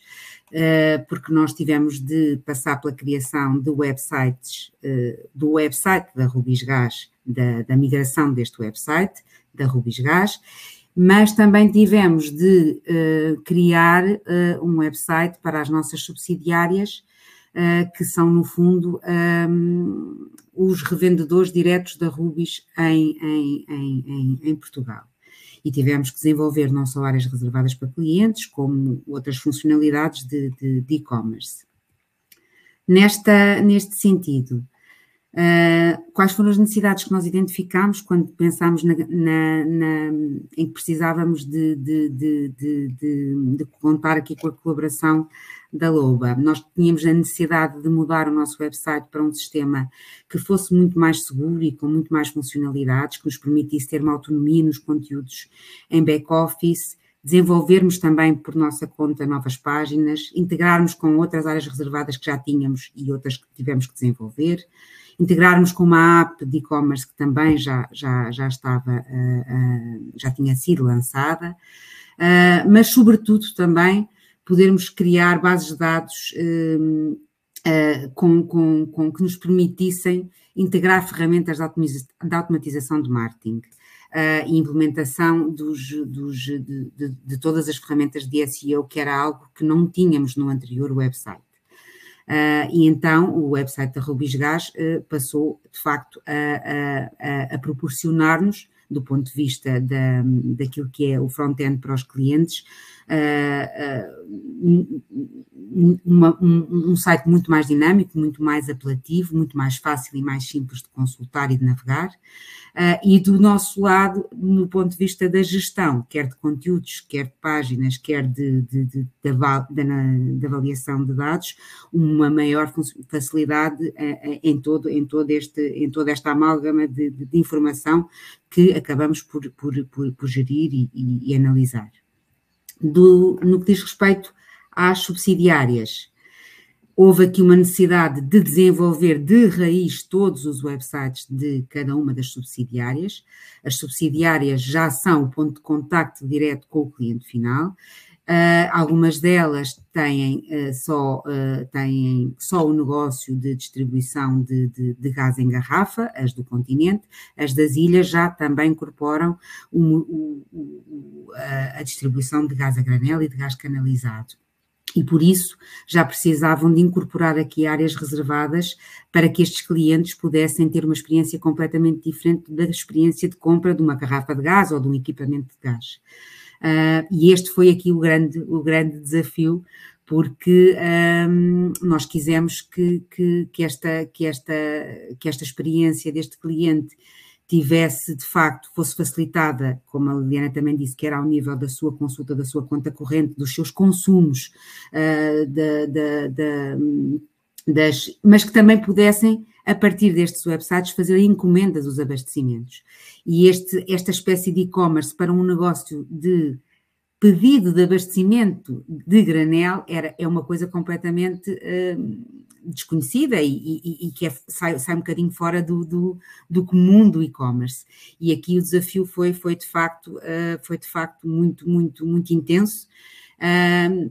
Speaker 6: porque nós tivemos de passar pela criação de websites, do website da Rubisgás, da migração deste website, da Rubisgás, mas também tivemos de criar um website para as nossas subsidiárias, que são, no fundo, os revendedores diretos da Rubis em Portugal. E tivemos que desenvolver não só áreas reservadas para clientes, como outras funcionalidades de e-commerce. Neste sentido, quais foram as necessidades que nós identificámos quando pensámos em que precisávamos de contar aqui com a colaboração da Loba? Nós tínhamos a necessidade de mudar o nosso website para um sistema que fosse muito mais seguro e com muito mais funcionalidades, que nos permitisse ter uma autonomia nos conteúdos em back-office, desenvolvermos também por nossa conta novas páginas, integrarmos com outras áreas reservadas que já tínhamos e outras que tivemos que desenvolver, integrarmos com uma app de e-commerce que também já tinha sido lançada, mas sobretudo também podermos criar bases de dados que nos permitissem integrar ferramentas de automatização de marketing e implementação de todas as ferramentas de SEO, que era algo que não tínhamos no anterior website. E então o website da Rubisgás passou, de facto, a proporcionar-nos, do ponto de vista daquilo que é o front-end para os clientes, um site muito mais dinâmico, muito mais apelativo, muito mais fácil e mais simples de consultar e de navegar. E do nosso lado, no ponto de vista da gestão, quer de conteúdos, quer de páginas, quer de avaliação de dados, uma maior facilidade em toda esta amálgama de informação que acabamos por gerir e analisar. No que diz respeito às subsidiárias, houve aqui uma necessidade de desenvolver de raiz todos os websites de cada uma das subsidiárias. As subsidiárias já são o ponto de contacto direto com o cliente final. Algumas delas têm só o negócio de distribuição de gás em garrafa, as do continente. As das ilhas já também incorporam a distribuição de gás a granel e de gás canalizado. E por isso já precisavam de incorporar aqui áreas reservadas para que estes clientes pudessem ter uma experiência completamente diferente da experiência de compra de uma garrafa de gás ou de um equipamento de gás. E este foi aqui o grande desafio, porque nós quisemos que esta experiência deste cliente tivesse, de facto, fosse facilitada, como a Liliana também disse, que era ao nível da sua consulta, da sua conta corrente, dos seus consumos, mas que também pudessem, a partir destes websites, fazer encomendas dos abastecimentos. E esta espécie de e-commerce para um negócio de pedido de abastecimento de granel é uma coisa completamente desconhecida e que sai um bocadinho fora do comum do e-commerce. E aqui o desafio foi de facto muito intenso,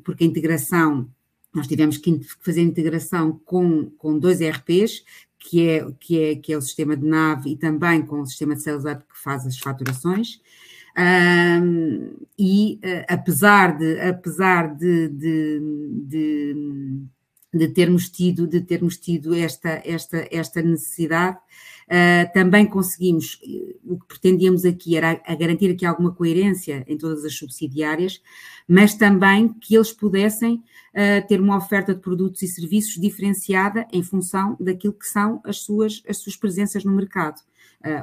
Speaker 6: porque a integração, nós tivemos que fazer a integração com dois ERPs, que é o sistema de NAV e também com o sistema de Sales Hub que faz as faturações. de termos tido esta necessidade. Também conseguimos, o que pretendíamos aqui era a garantir aqui alguma coerência em todas as subsidiárias, mas também que eles pudessem ter uma oferta de produtos e serviços diferenciada em função daquilo que são as suas presenças no mercado.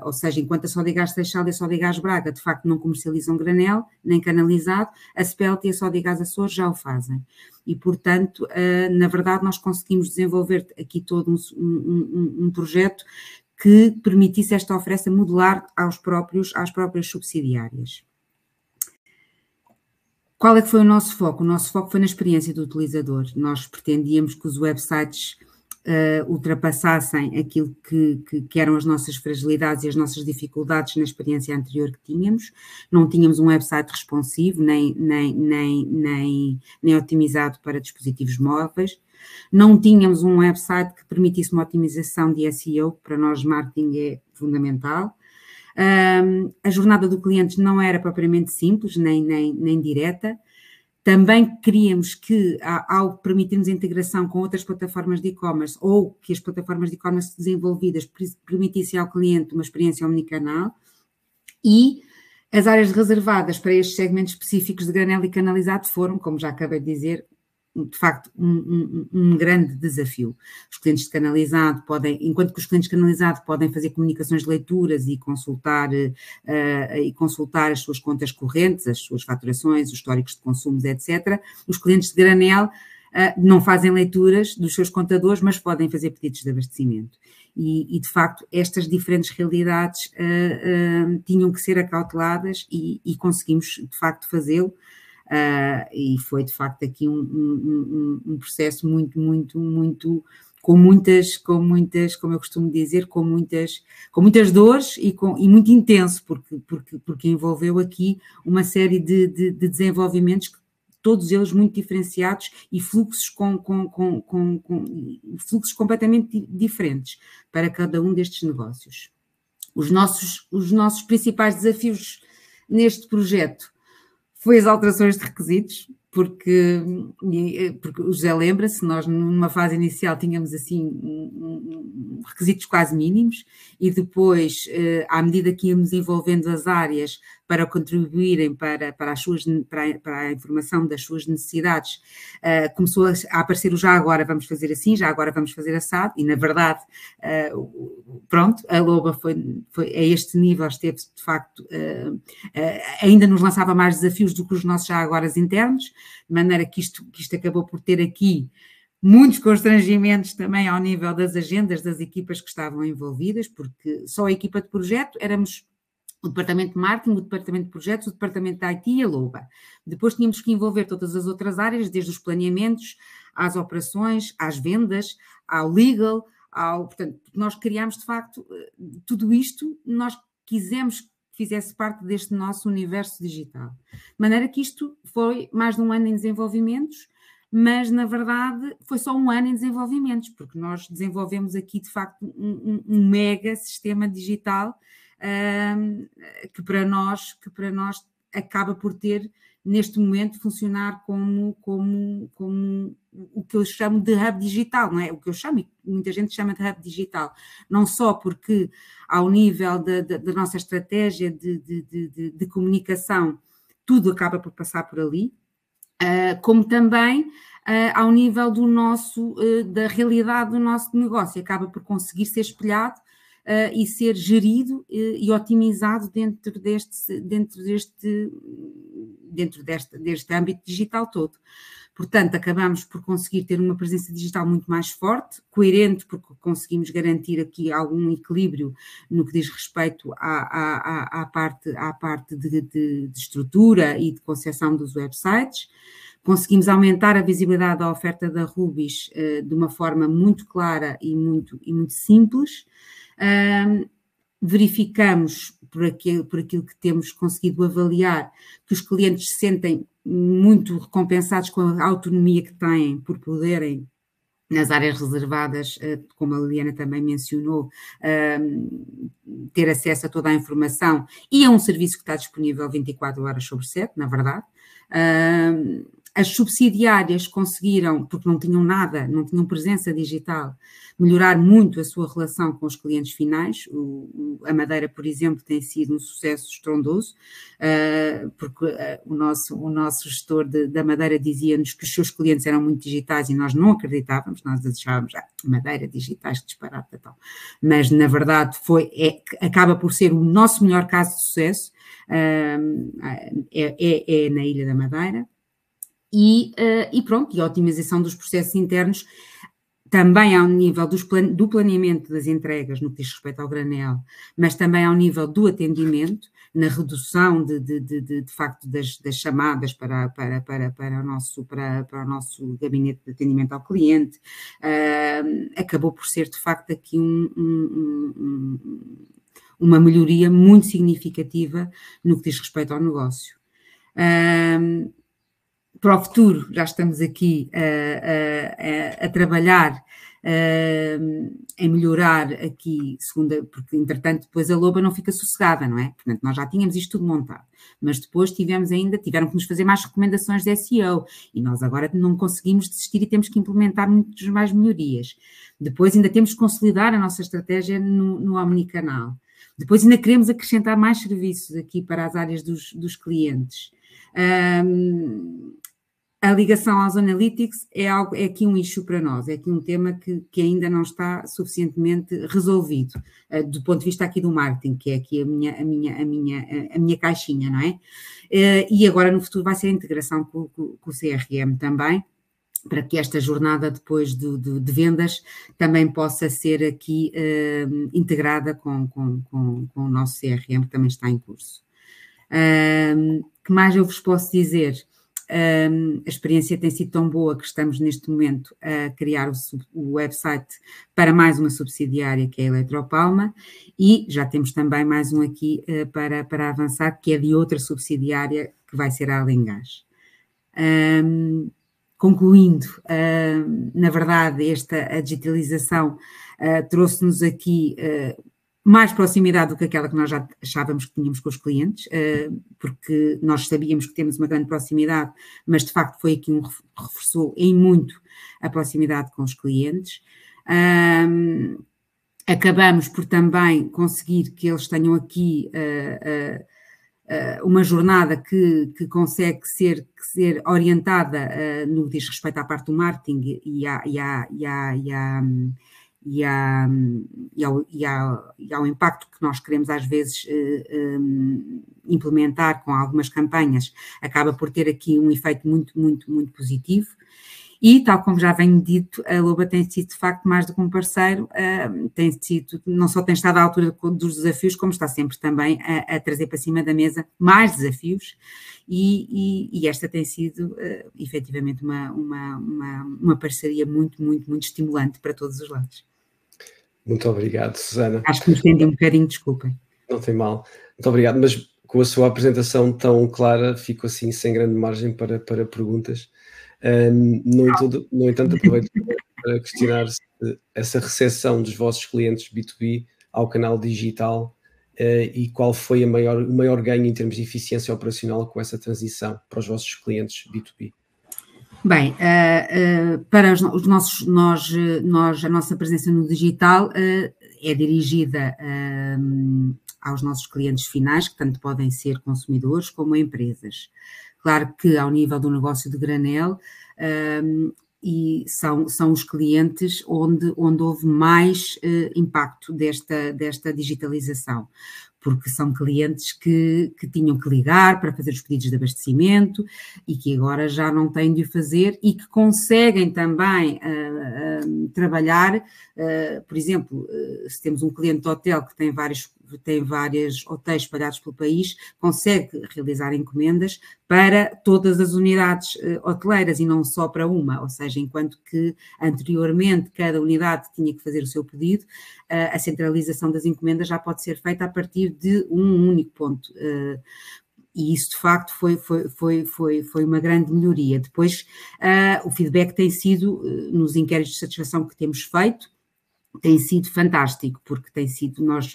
Speaker 6: Ou seja, enquanto a Sodigás Seixal e a Sodigás Braga de facto não comercializam granel, nem canalizado, a Spelt e a Sodigás Açores já o fazem. E, portanto, na verdade, nós conseguimos desenvolver aqui todo um projeto que permitisse esta oferta modular às próprias subsidiárias. Qual é que foi o nosso foco? O nosso foco foi na experiência do utilizador. Nós pretendíamos que os websites ultrapassassem aquilo que eram as nossas fragilidades e as nossas dificuldades na experiência anterior que tínhamos. Não tínhamos um website responsivo, nem otimizado para dispositivos móveis. Não tínhamos um website que permitisse uma otimização de SEO, que para nós marketing é fundamental. A jornada do cliente não era propriamente simples, nem direta. Também queríamos que, ao permitirmos a integração com outras plataformas de e-commerce ou que as plataformas de e-commerce desenvolvidas permitissem ao cliente uma experiência omnicanal, e as áreas reservadas para estes segmentos específicos de granel e canalizado foram, como já acabei de dizer, de facto, um grande desafio. Os clientes de canalizado enquanto que os clientes de canalizado podem fazer comunicações de leituras e consultar as suas contas correntes, as suas faturações, os históricos de consumos, etc., os clientes de granel não fazem leituras dos seus contadores, mas podem fazer pedidos de abastecimento. E de facto, estas diferentes realidades tinham que ser acauteladas e conseguimos, de facto, fazê-lo. E foi de facto aqui um processo muito com muitas, como eu costumo dizer, com muitas dores e muito intenso, porque envolveu aqui uma série de desenvolvimentos, todos eles muito diferenciados e fluxos fluxos completamente diferentes para cada um destes negócios. Os nossos principais desafios neste projeto foi as alterações de requisitos, porque o José lembra-se, nós numa fase inicial tínhamos assim requisitos quase mínimos e depois, à medida que íamos envolvendo as áreas para contribuírem para a informação das suas necessidades, começou a aparecer o já agora vamos fazer assim, já agora vamos fazer assado, e na verdade, pronto, a Loba foi a este nível, esteve de facto, ainda nos lançava mais desafios do que os nossos já agora internos, de maneira que isto acabou por ter aqui muitos constrangimentos também ao nível das agendas das equipas que estavam envolvidas, porque só a equipa de projeto éramos o departamento de marketing, o departamento de projetos, o departamento de IT e a Loba. Depois tínhamos que envolver todas as outras áreas, desde os planeamentos, às operações, às vendas, ao legal, portanto, nós criámos de facto tudo isto, nós quisemos que fizesse parte deste nosso universo digital. De maneira que isto foi mais de um ano em desenvolvimentos, mas na verdade foi só um ano em desenvolvimentos, porque nós desenvolvemos aqui de facto um mega sistema digital que para nós acaba por ter neste momento funcionar como o que eu chamo de hub digital, não é? O que eu chamo, e muita gente chama de hub digital, não só porque ao nível da nossa estratégia de comunicação tudo acaba por passar por ali, como também ao nível da realidade do nosso negócio, acaba por conseguir ser espelhado e ser gerido e otimizado dentro deste âmbito digital todo. Portanto, acabamos por conseguir ter uma presença digital muito mais forte, coerente, porque conseguimos garantir aqui algum equilíbrio no que diz respeito à parte de estrutura e de concepção dos websites. Conseguimos aumentar a visibilidade da oferta da Rubis de uma forma muito clara e muito simples. Verificamos, por aquilo que temos conseguido avaliar, que os clientes se sentem muito recompensados com a autonomia que têm por poderem, nas áreas reservadas, como a Liliana também mencionou, ter acesso a toda a informação e a um serviço que está disponível 24 horas sobre 7, na verdade. As subsidiárias conseguiram, porque não tinham nada, não tinham presença digital, melhorar muito a sua relação com os clientes finais. A Madeira, por exemplo, tem sido um sucesso estrondoso, porque o nosso gestor da Madeira dizia-nos que os seus clientes eram muito digitais e nós não acreditávamos, nós achávamos, Madeira, digitais, que disparate, tal. Mas, na verdade, acaba por ser o nosso melhor caso de sucesso, é na Ilha da Madeira. E pronto, e a otimização dos processos internos também ao nível do planeamento das entregas no que diz respeito ao granel, mas também ao nível do atendimento, na redução de facto das chamadas para o nosso gabinete de atendimento ao cliente, acabou por ser de facto aqui uma melhoria muito significativa no que diz respeito ao negócio. Para o futuro, já estamos aqui a trabalhar em melhorar aqui, porque entretanto depois a loba não fica sossegada, não é? Portanto, nós já tínhamos isto tudo montado, mas depois tiveram que nos fazer mais recomendações de SEO e nós agora não conseguimos desistir e temos que implementar muitas mais melhorias. Depois ainda temos que consolidar a nossa estratégia no omnicanal. Depois ainda queremos acrescentar mais serviços aqui para as áreas dos clientes. A ligação aos analytics é aqui um issue para nós, é aqui um tema que ainda não está suficientemente resolvido, do ponto de vista aqui do marketing, que é aqui a minha caixinha, não é? E agora no futuro vai ser a integração com o CRM também, para que esta jornada depois de vendas também possa ser aqui integrada com o nosso CRM, que também está em curso. Que mais eu vos posso dizer? A experiência tem sido tão boa que estamos neste momento a criar o website para mais uma subsidiária, que é a Eletropalma, e já temos também mais um aqui para avançar, que é de outra subsidiária, que vai ser a Alengás. Concluindo, na verdade, a digitalização trouxe-nos aqui mais proximidade do que aquela que nós já achávamos que tínhamos com os clientes, porque nós sabíamos que temos uma grande proximidade, mas de facto foi aqui reforçou em muito a proximidade com os clientes. Acabamos por também conseguir que eles tenham aqui uma jornada que consegue ser orientada no que diz respeito à parte do marketing e ao impacto que nós queremos às vezes implementar com algumas campanhas, acaba por ter aqui um efeito muito, muito, muito positivo. E, tal como já venho dito, a Loba tem sido de facto mais do que um parceiro, não só tem estado à altura dos desafios, como está sempre também a trazer para cima da mesa mais desafios, e esta tem sido efetivamente uma parceria muito, muito, muito estimulante para todos os lados.
Speaker 3: Muito obrigado, Susana.
Speaker 6: Acho que me estendi um bocadinho, desculpem.
Speaker 3: Não tem mal. Muito obrigado, mas com a sua apresentação tão clara, fico assim sem grande margem para perguntas. No entanto, aproveito para questionar essa recepção dos vossos clientes B2B ao canal digital e qual foi o maior ganho em termos de eficiência operacional com essa transição para os vossos clientes B2B?
Speaker 6: Bem, para a nossa presença no digital é dirigida aos nossos clientes finais, que tanto podem ser consumidores como empresas. Claro que ao nível do negócio de granel, e são os clientes onde houve mais impacto desta digitalização, porque são clientes que tinham que ligar para fazer os pedidos de abastecimento e que agora já não têm de o fazer e que conseguem também trabalhar, por exemplo, se temos um cliente de hotel que tem vários hotéis espalhados pelo país, consegue realizar encomendas para todas as unidades hoteleiras e não só para uma, ou seja, enquanto que anteriormente cada unidade tinha que fazer o seu pedido, a centralização das encomendas já pode ser feita a partir de um único ponto. E isso, de facto, foi uma grande melhoria. Depois, o feedback tem sido, nos inquéritos de satisfação que temos feito, tem sido fantástico, porque tem sido, nós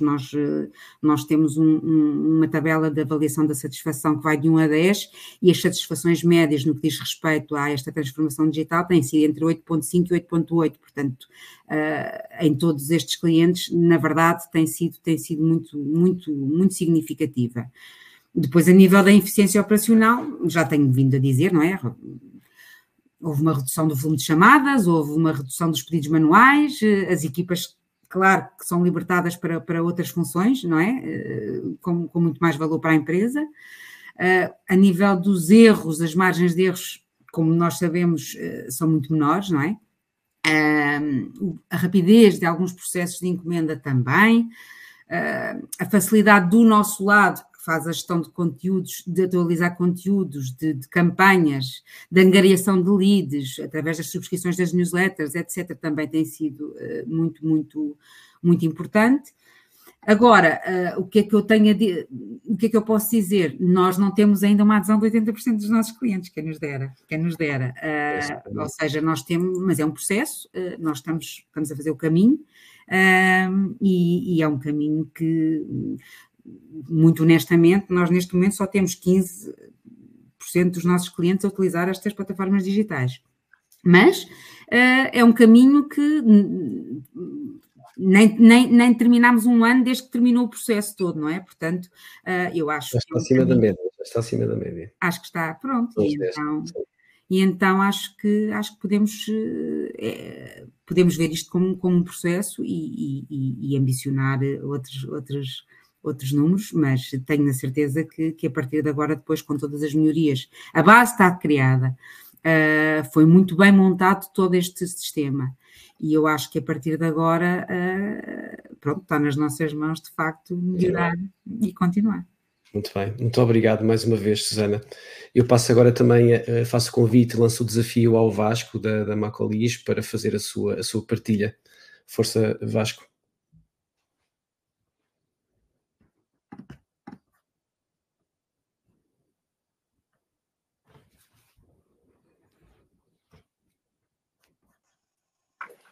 Speaker 6: temos uma tabela de avaliação da satisfação que vai de 1 a 10, e as satisfações médias no que diz respeito a esta transformação digital têm sido entre 8.5 e 8.8, portanto, em todos estes clientes, na verdade, tem sido muito significativa. Depois, a nível da eficiência operacional, já tenho vindo a dizer, não é? Houve uma redução do volume de chamadas, houve uma redução dos pedidos manuais, as equipas, claro, que são libertadas para outras funções, não é? Com muito mais valor para a empresa. A nível dos erros, as margens de erros, como nós sabemos, são muito menores, não é? A rapidez de alguns processos de encomenda também, a facilidade do nosso lado, que faz a gestão de conteúdos, de atualizar conteúdos, de campanhas, de angariação de leads, através das subscrições das newsletters, etc., também tem sido muito importante. Agora, o que é que eu posso dizer? Nós não temos ainda uma adesão de 80% dos nossos clientes, quem nos dera. Ou seja, nós temos, mas é um processo, nós estamos a fazer o caminho, e é um caminho que, muito honestamente, nós neste momento só temos 15% dos nossos clientes a utilizar estas plataformas digitais. Mas é um caminho que nem terminámos um ano desde que terminou o processo todo, não é? Portanto, eu acho
Speaker 3: já está acima da média, já está acima da média.
Speaker 6: Acho que está, pronto. E então acho que podemos ver isto como um processo e ambicionar outros números, mas tenho a certeza que a partir de agora, depois com todas as melhorias, a base está criada, foi muito bem montado todo este sistema, e eu acho que a partir de agora, pronto, está nas nossas mãos de facto melhorar e continuar.
Speaker 3: Muito bem, muito obrigado mais uma vez, Susana. Eu passo agora também, faço o convite, lanço o desafio ao Vasco da Macolis para fazer a sua partilha. Força, Vasco.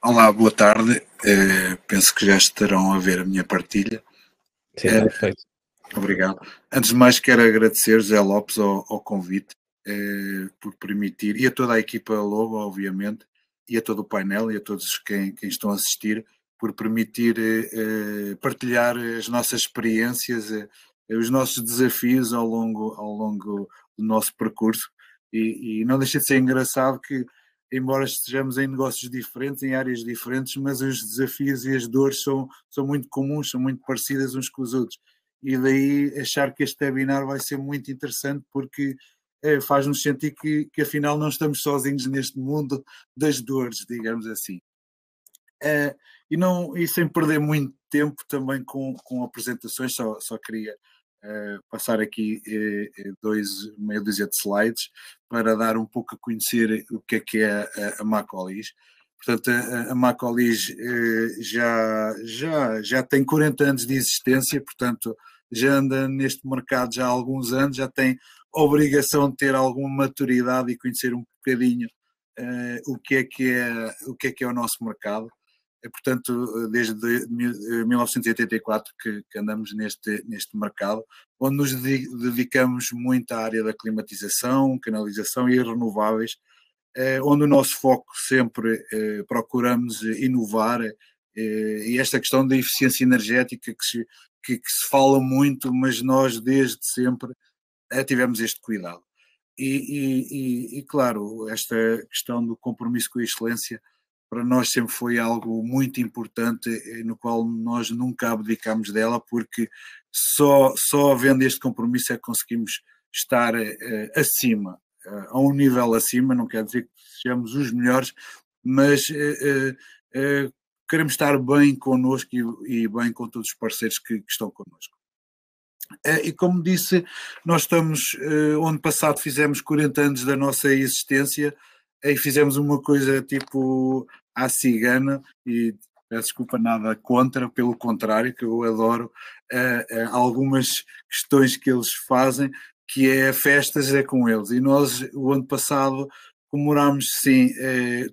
Speaker 7: Olá, boa tarde. Penso que já estarão a ver a minha partilha.
Speaker 3: Sim, perfeito.
Speaker 7: Obrigado. Antes de mais, quero agradecer, José Lopes, ao convite, por permitir, e a toda a equipa Lobo, obviamente, e a todo o painel, e a todos quem estão a assistir, por permitir partilhar as nossas experiências, os nossos desafios ao longo do nosso percurso. E não deixa de ser engraçado que, embora estejamos em negócios diferentes, em áreas diferentes, mas os desafios e as dores são muito comuns, são muito parecidas uns com os outros. E daí achar que este webinar vai ser muito interessante, porque faz-nos sentir que afinal não estamos sozinhos neste mundo das dores, digamos assim. E sem perder muito tempo também com apresentações, só queria passar aqui meia dúzia de slides para dar um pouco a conhecer o que é a Macolis. Portanto, a Macolis já tem 40 anos de existência, portanto, já anda neste mercado já há alguns anos, já tem a obrigação de ter alguma maturidade e conhecer um bocadinho o que é o nosso mercado. Portanto, desde 1984 que andamos neste mercado, onde nos dedicamos muito à área da climatização, canalização e renováveis, onde o nosso foco sempre procuramos inovar, e esta questão da eficiência energética que se fala muito, mas nós desde sempre tivemos este cuidado. E claro, esta questão do compromisso com a excelência para nós sempre foi algo muito importante, no qual nós nunca abdicámos dela, porque só havendo este compromisso é que conseguimos estar acima, a um nível acima. Não quer dizer que sejamos os melhores, mas queremos estar bem connosco e bem com todos os parceiros que estão connosco. E como disse, nós estamos, ano passado fizemos 40 anos da nossa existência, e fizemos uma coisa tipo à cigana, e peço desculpa, nada contra, pelo contrário, que eu adoro algumas questões que eles fazem, que é festas com eles. E nós, o ano passado, comemorámos, sim,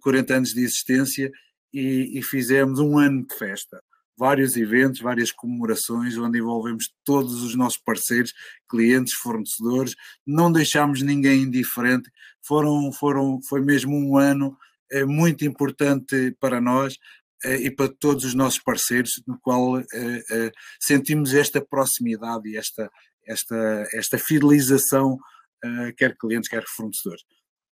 Speaker 7: 40 anos de existência, e fizemos um ano de festa. Vários eventos, várias comemorações, onde envolvemos todos os nossos parceiros, clientes, fornecedores, não deixámos ninguém indiferente. Foi mesmo um ano muito importante para nós e para todos os nossos parceiros, no qual sentimos esta proximidade e esta fidelização, quer clientes, quer fornecedores.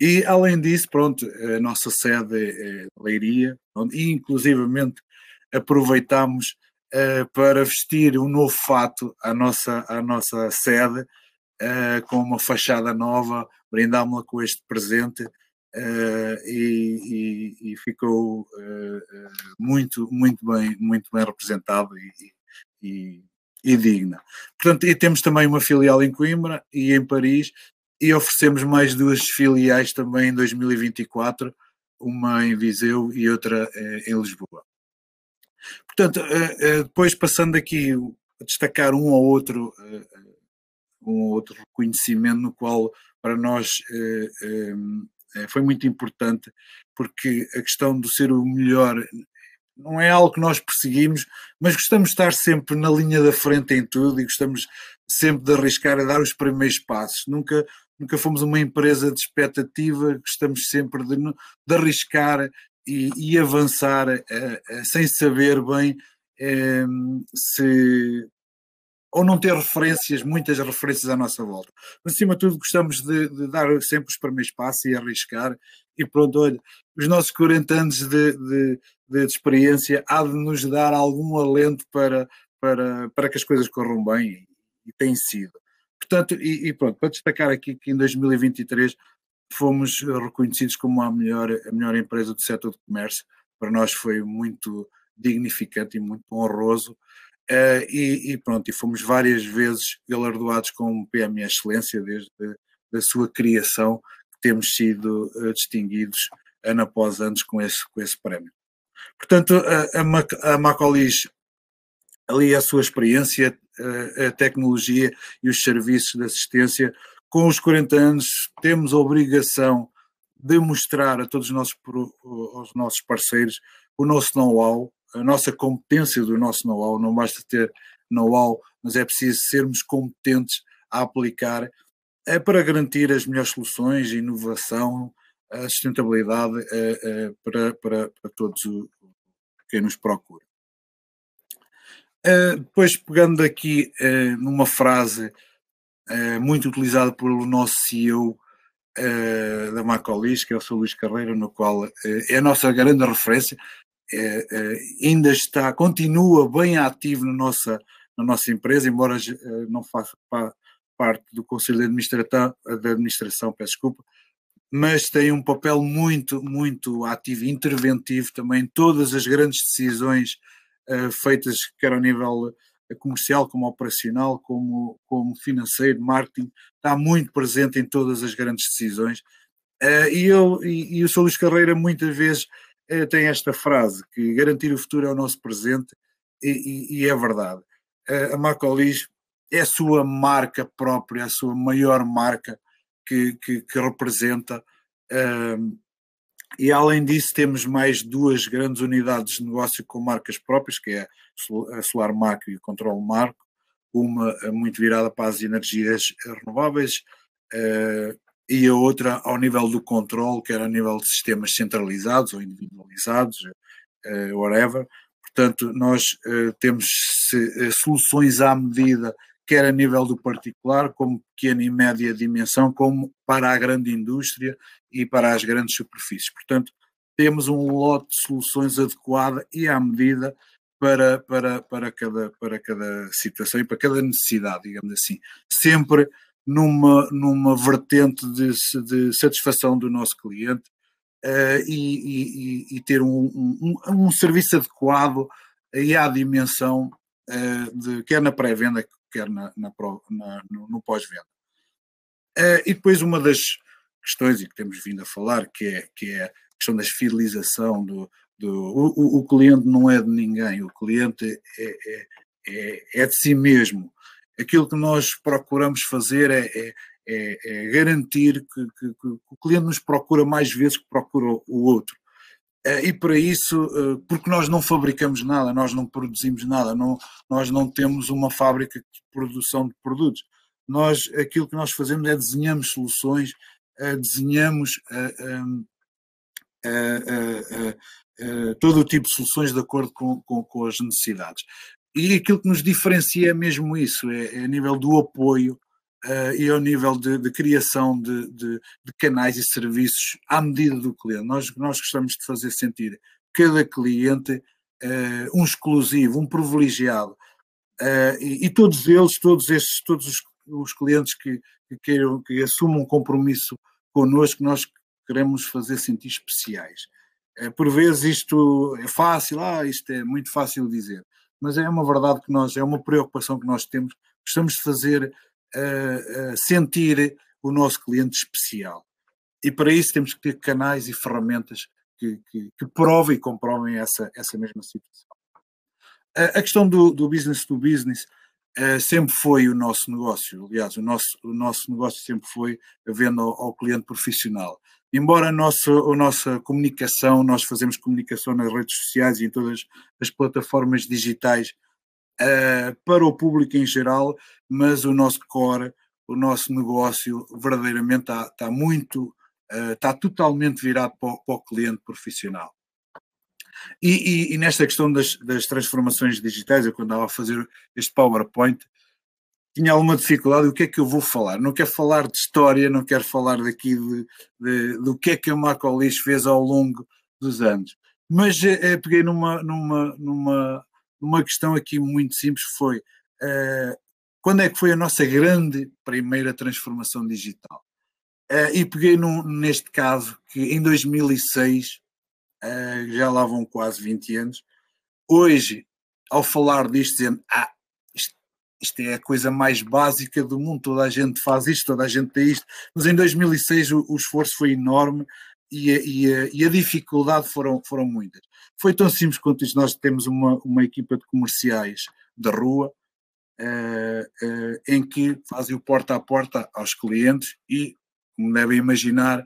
Speaker 7: E, além disso, pronto, a nossa sede é Leiria, e inclusivamente aproveitámos para vestir um novo fato à nossa sede, com uma fachada nova, brindámos-la com este presente e ficou muito bem representado e digna. Portanto, e temos também uma filial em Coimbra e em Paris, e oferecemos mais 2 filiais também em 2024, uma em Viseu e outra em Lisboa. Portanto, depois passando aqui a destacar um ou outro reconhecimento, no qual para nós foi muito importante, porque a questão de ser o melhor não é algo que nós perseguimos, mas gostamos de estar sempre na linha da frente em tudo e gostamos sempre de arriscar a dar os primeiros passos. Nunca fomos uma empresa de expectativa, gostamos sempre de arriscar e avançar sem saber bem se... ou não ter muitas referências à nossa volta. Mas, acima de tudo, gostamos de dar sempre os primeiros passos e arriscar. E pronto, olha, os nossos 40 anos de experiência há de nos dar algum alento para que as coisas corram bem, e tem sido. Portanto, e pronto, para destacar aqui que em 2023 fomos reconhecidos como a melhor empresa do setor de comércio. Para nós foi muito dignificante e muito honroso. E pronto, e fomos várias vezes galardoados com PME Excelência desde a sua criação, que temos sido distinguidos ano após ano com esse prémio. Portanto, a Macolis, ali a sua experiência, a tecnologia e os serviços de assistência, com os 40 anos temos a obrigação de mostrar a todos os nossos parceiros o nosso know-how, a nossa competência do nosso know-how. Não basta ter know-how, mas é preciso sermos competentes a aplicar para garantir as melhores soluções, a inovação, a sustentabilidade para todos quem nos procura. Depois, pegando aqui numa frase muito utilizada pelo nosso CEO da Macolis, que é o Sr. Luís Carreira, no qual é a nossa grande referência, ainda continua bem ativo na nossa empresa, embora não faça parte do Conselho de Administração, peço desculpa, mas tem um papel muito ativo e interventivo também em todas as grandes decisões feitas, quer ao nível comercial, como operacional, como financeiro, marketing. Está muito presente em todas as grandes decisões. E o Sr. Luís Carreira muitas vezes tem esta frase, que garantir o futuro é o nosso presente, e é verdade. A Macolis é a sua marca própria, a sua maior marca que representa, e além disso temos mais 2 grandes unidades de negócio com marcas próprias, que é a Solar Macro e o Control Marco, uma muito virada para as energias renováveis, e a outra ao nível do controle, quer ao nível de sistemas centralizados ou individualizados, whatever. Portanto, nós temos soluções à medida, quer a nível do particular, como pequena e média dimensão, como para a grande indústria e para as grandes superfícies. Portanto, temos um lote de soluções adequada e à medida para cada situação e para cada necessidade, digamos assim. Sempre numa vertente de satisfação do nosso cliente e ter um serviço adequado e à dimensão quer na pré-venda, quer no pós-venda. E depois uma das questões, e que temos vindo a falar, que é a questão da fidelização o cliente não é de ninguém, o cliente é de si mesmo. Aquilo que nós procuramos fazer é garantir que o cliente nos procura mais vezes que procura o outro. E para isso, porque nós não fabricamos nada, nós não produzimos nada, nós não temos uma fábrica de produção de produtos. Aquilo que nós fazemos é desenhamos soluções, desenhamos todo o tipo de soluções de acordo com as necessidades. E aquilo que nos diferencia é mesmo isso, é a nível do apoio e ao nível de criação de canais e serviços à medida do cliente. Nós gostamos de fazer sentir cada cliente um exclusivo, um privilegiado. E todos os clientes que assumam um compromisso connosco, nós queremos fazer sentir especiais. Por vezes isto é fácil, isto é muito fácil de dizer, mas é uma verdade que é uma preocupação que nós temos, gostamos de fazer sentir o nosso cliente especial. E para isso temos que ter canais e ferramentas que provem e comprovem essa mesma situação. A questão do business to business sempre foi o nosso negócio. Aliás, o nosso negócio sempre foi a venda ao cliente profissional. Embora a nossa comunicação, nós fazemos comunicação nas redes sociais e em todas as plataformas digitais para o público em geral, mas o nosso core, o nosso negócio verdadeiramente está totalmente virado para o cliente profissional. E nesta questão das transformações digitais, eu quando estava a fazer este PowerPoint, tinha alguma dificuldade. O que é que eu vou falar? Não quero falar de história, não quero falar daqui do que é que a Macolis fez ao longo dos anos. Mas peguei numa questão aqui muito simples, foi quando é que foi a nossa grande primeira transformação digital? E peguei neste caso, que em 2006, já lá vão quase 20 anos, hoje, ao falar disto, dizendo, isto é a coisa mais básica do mundo, toda a gente faz isto, toda a gente tem isto, mas em 2006 o esforço foi enorme e a dificuldade foram muitas. Foi tão simples quanto isto. Nós temos uma equipa de comerciais da rua em que fazem o porta a porta aos clientes e, como devem imaginar,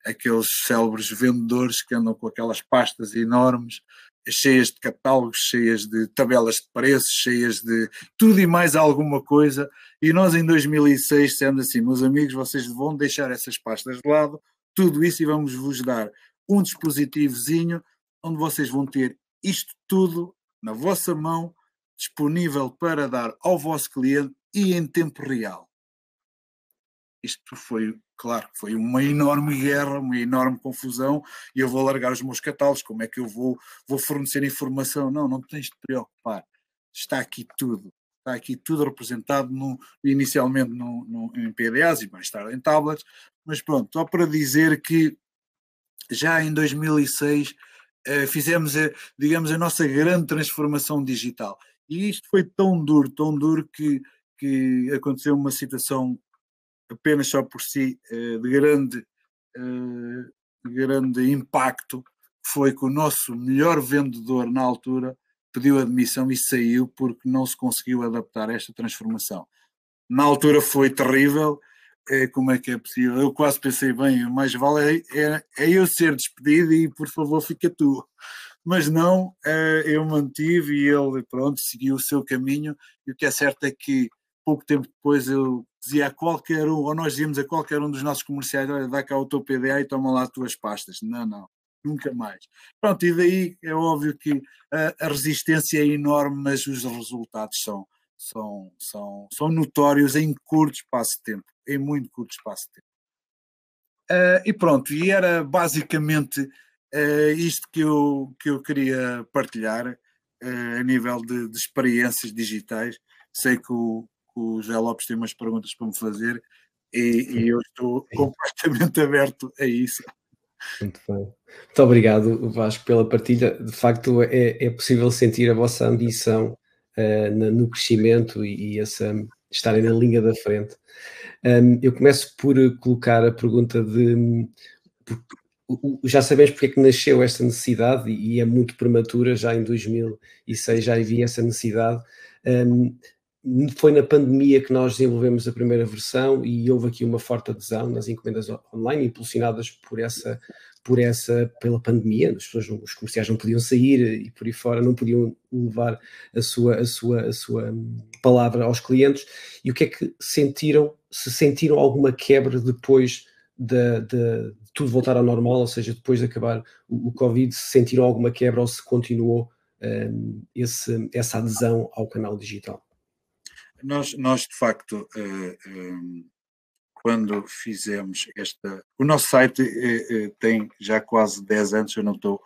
Speaker 7: aqueles célebres vendedores que andam com aquelas pastas enormes, cheias de catálogos, cheias de tabelas de preços, cheias de tudo e mais alguma coisa. E nós em 2006 dissemos assim, meus amigos, vocês vão deixar essas pastas de lado, tudo isso, e vamos vos dar um dispositivozinho onde vocês vão ter isto tudo na vossa mão, disponível para dar ao vosso cliente e em tempo real. Isto foi, claro, foi uma enorme guerra, uma enorme confusão, e eu vou largar os meus catálogos, como é que eu vou fornecer informação? Não tens de te preocupar, está aqui tudo representado inicialmente em PDAs e mais tarde em tablets, mas pronto, só para dizer que já em 2006 fizemos, digamos, a nossa grande transformação digital, e isto foi tão duro que aconteceu uma situação apenas só por si de grande impacto, foi que o nosso melhor vendedor na altura pediu admissão e saiu porque não se conseguiu adaptar a esta transformação. Na altura foi terrível. Como é que é possível? Eu quase pensei, bem, mais vale é eu ser despedido e por favor fica tu. Mas não, eu mantive e ele, pronto, seguiu o seu caminho, e o que é certo é que pouco tempo depois eu dizia a qualquer um, ou nós dizíamos a qualquer um dos nossos comerciais, olha, dá cá o teu PDA e toma lá as tuas pastas. Não, nunca mais. Pronto, e daí é óbvio que a resistência é enorme, mas os resultados são notórios em curto espaço de tempo, em muito curto espaço de tempo. E pronto, e era basicamente isto que eu queria partilhar a nível de experiências digitais. Sei que o José Lopes tem umas perguntas para me fazer e eu estou completamente aberto a isso.
Speaker 3: Muito bem. Muito obrigado, Vasco, pela partilha. De facto, é possível sentir a vossa ambição no crescimento e estarem na linha da frente. Eu começo por colocar a pergunta já sabemos porque é que nasceu esta necessidade e é muito prematura, já em 2006 já havia essa necessidade. foi na pandemia que nós desenvolvemos a primeira versão e houve aqui uma forte adesão nas encomendas online, impulsionadas pela pandemia. Os comerciais não podiam sair e por aí fora não podiam levar a sua palavra aos clientes. E o que é que sentiram? Se sentiram alguma quebra depois de tudo voltar ao normal, ou seja, depois de acabar o Covid, se sentiram alguma quebra ou se continuou essa adesão ao canal digital?
Speaker 7: Nós de facto, quando fizemos o nosso site tem já quase 10 anos, eu não estou...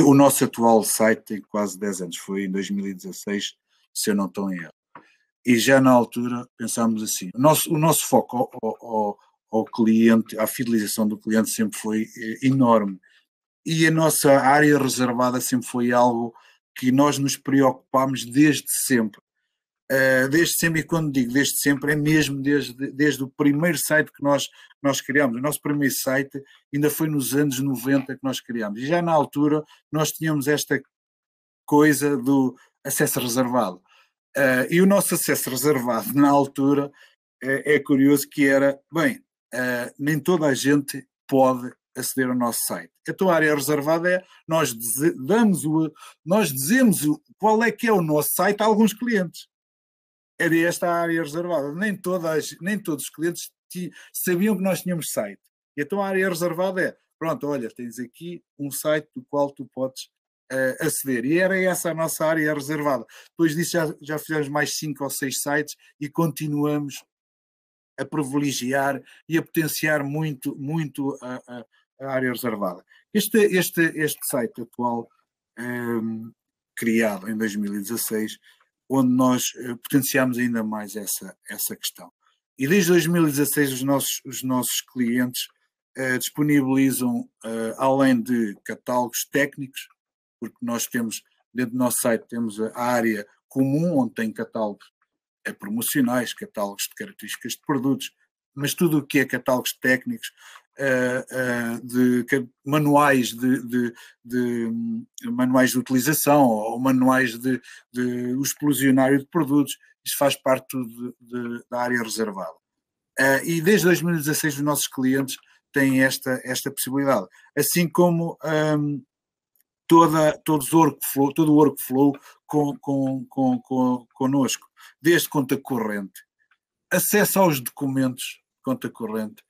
Speaker 7: o nosso atual site tem quase 10 anos, foi em 2016, se eu não estou em erro. E já na altura pensámos assim, o nosso foco ao cliente, à fidelização do cliente sempre foi enorme. E a nossa área reservada sempre foi algo que nós nos preocupámos desde sempre. Desde sempre, e quando digo desde sempre, é mesmo desde o primeiro site que nós criámos. O nosso primeiro site ainda foi nos anos 90 que nós criámos. E já na altura nós tínhamos esta coisa do acesso reservado. E o nosso acesso reservado na altura é curioso que era, nem toda a gente pode aceder ao nosso site. Então a área reservada é, nós dizemos qual é que é o nosso site a alguns clientes. Era esta a área reservada. Nem todos os clientes sabiam que nós tínhamos site. E então a área reservada é, pronto, olha, tens aqui um site do qual tu podes aceder. E era essa a nossa área reservada. Depois disso já fizemos mais 5 ou 6 sites e continuamos a privilegiar e a potenciar muito a área reservada. Este site atual, criado em 2016, onde nós potenciamos ainda mais essa questão. E desde 2016 os nossos clientes disponibilizam, além de catálogos técnicos, porque nós temos, dentro do nosso site, temos a área comum, onde tem catálogos promocionais, catálogos de características de produtos, mas tudo o que é catálogos técnicos, de manuais manuais de utilização ou manuais de o explosionário de produtos, isso faz parte tudo da área reservada. E desde 2016 os nossos clientes têm esta possibilidade, assim como todo o workflow connosco, desde conta corrente, acesso aos documentos, conta corrente,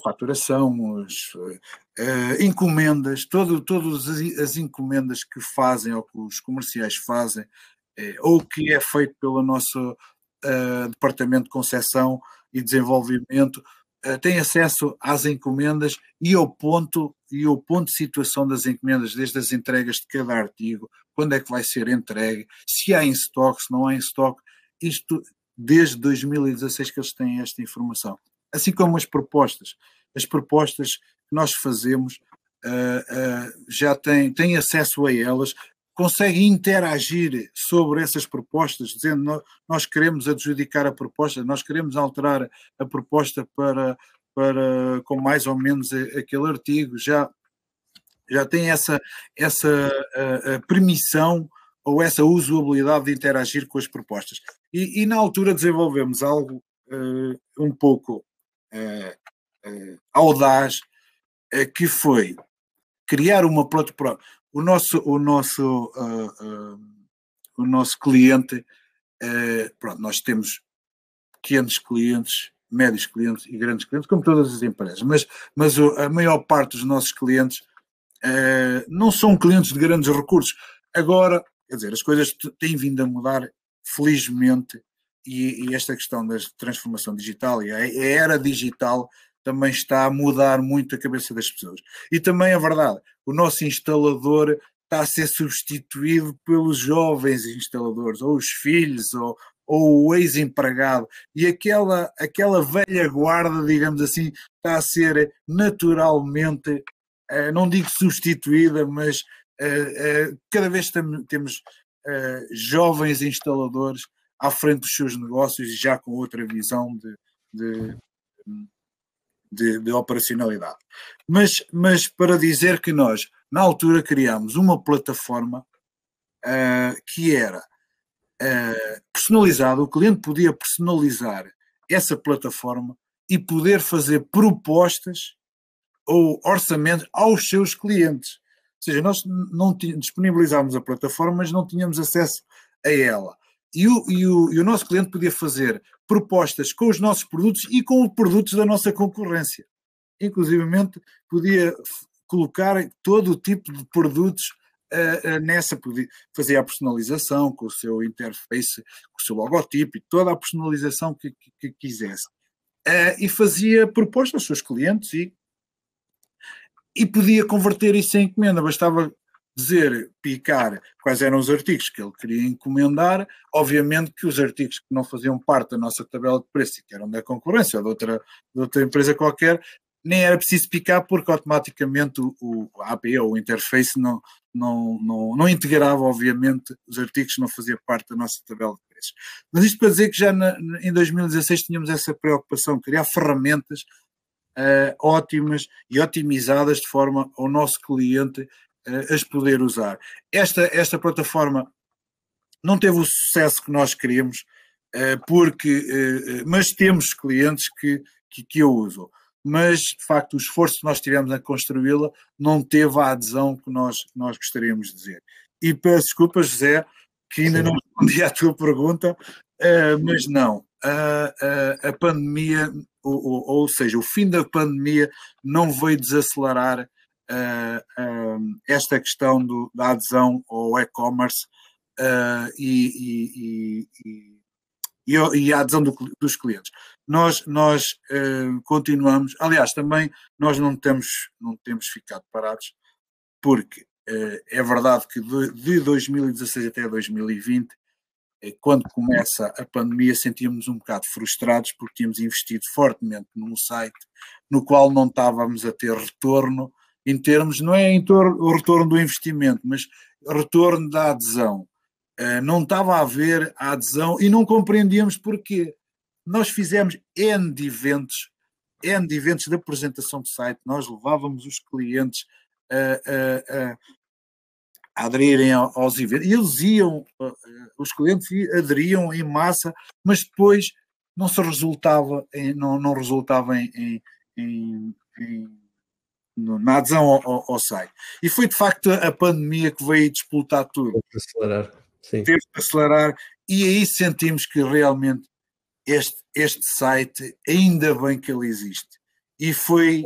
Speaker 7: faturação, encomendas, todas as encomendas que fazem ou que os comerciais fazem, ou que é feito pelo nosso departamento de concepção e desenvolvimento, tem acesso às encomendas e ao ponto de situação das encomendas, desde as entregas de cada artigo, quando é que vai ser entregue, se há em estoque, se não há em estoque, isto desde 2016 que eles têm esta informação. Assim como as propostas que nós fazemos, já têm acesso a elas, conseguem interagir sobre essas propostas, dizendo nós queremos adjudicar a proposta, nós queremos alterar a proposta para com mais ou menos aquele artigo, já tem essa permissão ou essa usabilidade de interagir com as propostas. E na altura desenvolvemos algo um pouco audaz, que foi criar uma plataforma. O nosso cliente, pronto, nós temos pequenos clientes, médios clientes e grandes clientes, como todas as empresas, mas a maior parte dos nossos clientes não são clientes de grandes recursos. Agora, quer dizer, as coisas têm vindo a mudar, felizmente, e esta questão da transformação digital e a era digital também está a mudar muito a cabeça das pessoas. E também é verdade, o nosso instalador está a ser substituído pelos jovens instaladores, ou os filhos, ou o ex-empregado, e aquela velha guarda, digamos assim, está a ser naturalmente, não digo substituída, mas cada vez temos jovens instaladores à frente dos seus negócios e já com outra visão de operacionalidade. Mas para dizer que nós, na altura, criámos uma plataforma que era personalizado, o cliente podia personalizar essa plataforma e poder fazer propostas ou orçamentos aos seus clientes. Ou seja, nós não disponibilizámos a plataforma, mas não tínhamos acesso a ela. E o nosso cliente podia fazer propostas com os nossos produtos e com os produtos da nossa concorrência. Inclusivamente, podia colocar todo o tipo de produtos nessa, fazia a personalização com o seu interface, com o seu logotipo e toda a personalização que quisesse. E fazia propostas aos seus clientes e podia converter isso em encomenda. Bastava picar quais eram os artigos que ele queria encomendar. Obviamente que os artigos que não faziam parte da nossa tabela de preço, que eram da concorrência ou de outra empresa qualquer, nem era preciso picar, porque automaticamente a API ou o interface não integrava, obviamente, os artigos que não faziam parte da nossa tabela de preços. Mas isto para dizer que já em 2016 tínhamos essa preocupação, criar ferramentas ótimas e otimizadas de forma ao nosso cliente as poder usar. Esta plataforma não teve o sucesso que nós queríamos, mas temos clientes que a usam. Mas, de facto, o esforço que nós tivemos a construí-la não teve a adesão que nós gostaríamos de dizer. E peço desculpas, José, que ainda não respondi à tua pergunta, mas não. A pandemia, ou seja, o fim da pandemia não veio desacelerar esta questão da adesão ao e-commerce e a adesão dos clientes. Nós continuamos, aliás, também nós não temos ficado parados, porque é verdade que de 2016 até 2020, quando começa a pandemia, sentíamos um bocado frustrados porque tínhamos investido fortemente num site no qual não estávamos a ter retorno, em termos, não é o retorno do investimento, mas retorno da adesão. Não estava a haver a adesão e não compreendíamos porquê. Nós fizemos N de eventos de apresentação de site, nós levávamos os clientes a aderirem aos eventos, e eles os clientes aderiam em massa, mas depois não resultava na adesão ao site. E foi de facto a pandemia que veio disputar tudo. Teve que acelerar, e aí sentimos que realmente este site, ainda bem que ele existe. E foi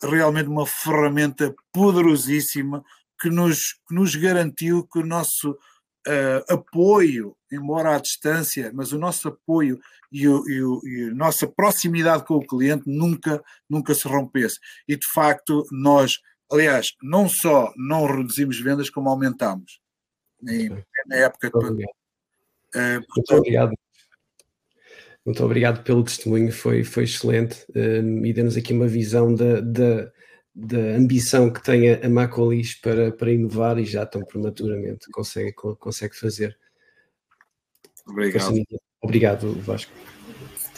Speaker 7: realmente uma ferramenta poderosíssima que nos garantiu que o nosso apoio, embora à distância, mas o nosso apoio e a nossa proximidade com o cliente nunca se rompesse. E de facto nós, aliás, não só não reduzimos vendas, como aumentamos na época de pandemia.
Speaker 3: Muito obrigado. Muito obrigado pelo testemunho, foi excelente, e deu-nos aqui uma visão da ambição que tem a Macolis para inovar, e já tão prematuramente consegue fazer. Obrigado, Vasco.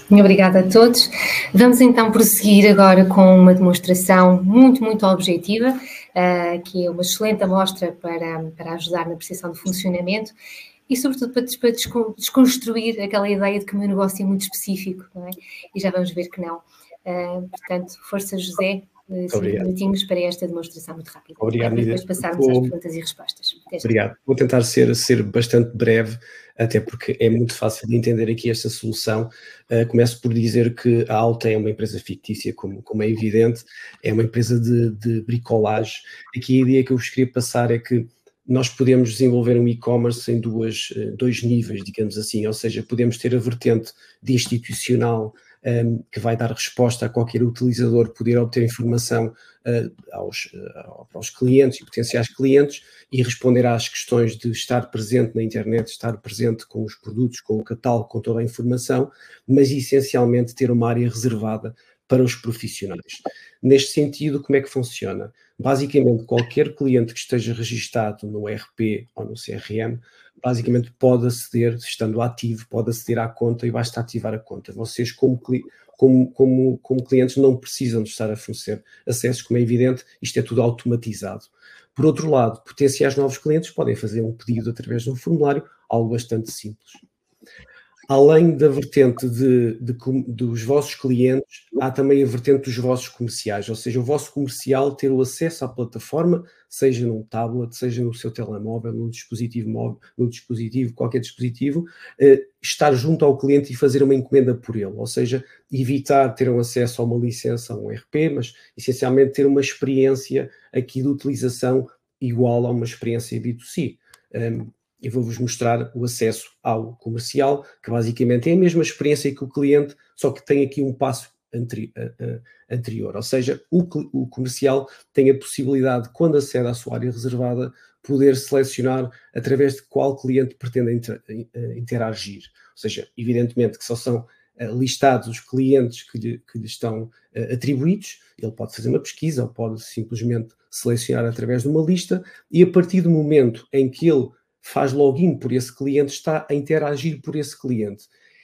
Speaker 1: Obrigada a todos. Vamos então prosseguir agora com uma demonstração muito, muito objetiva, que é uma excelente amostra para ajudar na percepção do funcionamento e, sobretudo, para desconstruir aquela ideia de que o meu negócio é muito específico, não é? E já vamos ver que não. Portanto, força, José, 5 minutinhos para esta demonstração muito rápida.
Speaker 3: Obrigado,
Speaker 1: para depois passarmos às perguntas e respostas.
Speaker 3: Obrigado. Vou tentar ser bastante breve, até porque é muito fácil de entender aqui esta solução. Começo por dizer que a Alta é uma empresa fictícia, como é evidente, é uma empresa de bricolagem. Aqui a ideia que eu vos queria passar é que nós podemos desenvolver um e-commerce em dois níveis, digamos assim, ou seja, podemos ter a vertente de institucional, que vai dar resposta a qualquer utilizador poder obter informação aos clientes e potenciais clientes e responder às questões de estar presente na internet, estar presente com os produtos, com o catálogo, com toda a informação, mas essencialmente ter uma área reservada para os profissionais. Neste sentido, como é que funciona? Basicamente, qualquer cliente que esteja registado no ERP ou no CRM, basicamente pode aceder, estando ativo, pode aceder à conta e basta ativar a conta. Vocês, como clientes, não precisam de estar a fornecer acessos, como é evidente, isto é tudo automatizado. Por outro lado, potenciais novos clientes podem fazer um pedido através de um formulário algo bastante simples. Além da vertente dos vossos clientes, há também a vertente dos vossos comerciais, ou seja, o vosso comercial ter o acesso à plataforma, seja num tablet, seja no seu telemóvel, num dispositivo móvel, qualquer dispositivo, estar junto ao cliente e fazer uma encomenda por ele, ou seja, evitar ter um acesso a uma licença, a um ERP, mas essencialmente ter uma experiência aqui de utilização igual a uma experiência B2C. Eu vou-vos mostrar o acesso ao comercial, que basicamente é a mesma experiência que o cliente, só que tem aqui um passo anterior. Ou seja, o comercial tem a possibilidade, quando acede à sua área reservada, poder selecionar através de qual cliente pretende interagir. Ou seja, evidentemente que só são listados os clientes que lhe estão atribuídos. Ele pode fazer uma pesquisa ou pode simplesmente selecionar através de uma lista, e a partir do momento em que ele faz login por esse cliente, está a interagir por esse cliente.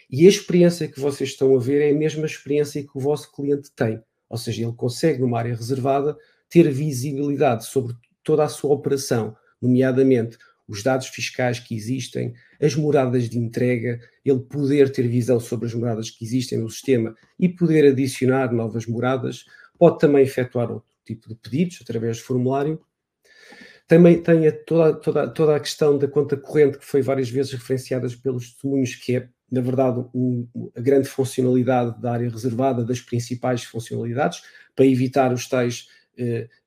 Speaker 3: E a experiência que vocês estão a ver é a mesma experiência que o vosso cliente tem. Ou seja, ele consegue, numa área reservada, ter visibilidade sobre toda a sua operação, nomeadamente os dados fiscais que existem, as moradas de entrega, ele poder ter visão sobre as moradas que existem no sistema e poder adicionar novas moradas. Pode também efetuar outro tipo de pedidos através do formulário. Também tem toda a questão da conta corrente, que foi várias vezes referenciada pelos testemunhos, que é, na verdade, a grande funcionalidade da área reservada, das principais funcionalidades, para evitar os tais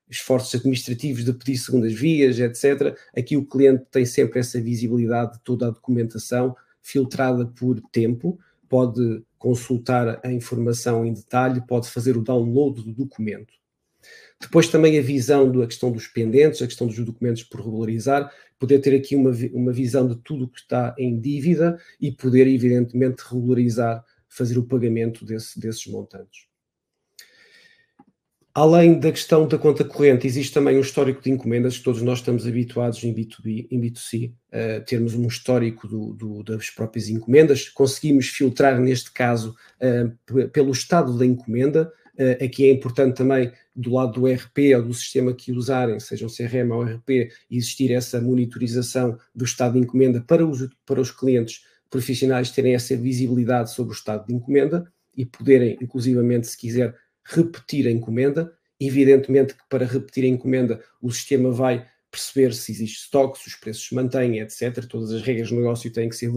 Speaker 3: esforços administrativos de pedir segundas vias, etc. Aqui o cliente tem sempre essa visibilidade de toda a documentação filtrada por tempo, pode consultar a informação em detalhe, pode fazer o download do documento. Depois também a visão da questão dos pendentes, a questão dos documentos por regularizar, poder ter aqui uma visão de tudo o que está em dívida e poder, evidentemente, regularizar, fazer o pagamento desses montantes. Além da questão da conta corrente, existe também um histórico de encomendas, que todos nós estamos habituados em B2B, em B2C, a termos um histórico das próprias encomendas. Conseguimos filtrar, neste caso, pelo estado da encomenda. Aqui é importante também, do lado do ERP ou do sistema que usarem, seja um CRM ou ERP, existir essa monitorização do estado de encomenda para os clientes profissionais terem essa visibilidade sobre o estado de encomenda e poderem, inclusivamente, se quiser, repetir a encomenda. Evidentemente que para repetir a encomenda o sistema vai perceber se existe estoque, se os preços se mantêm, etc. Todas as regras do negócio têm que ser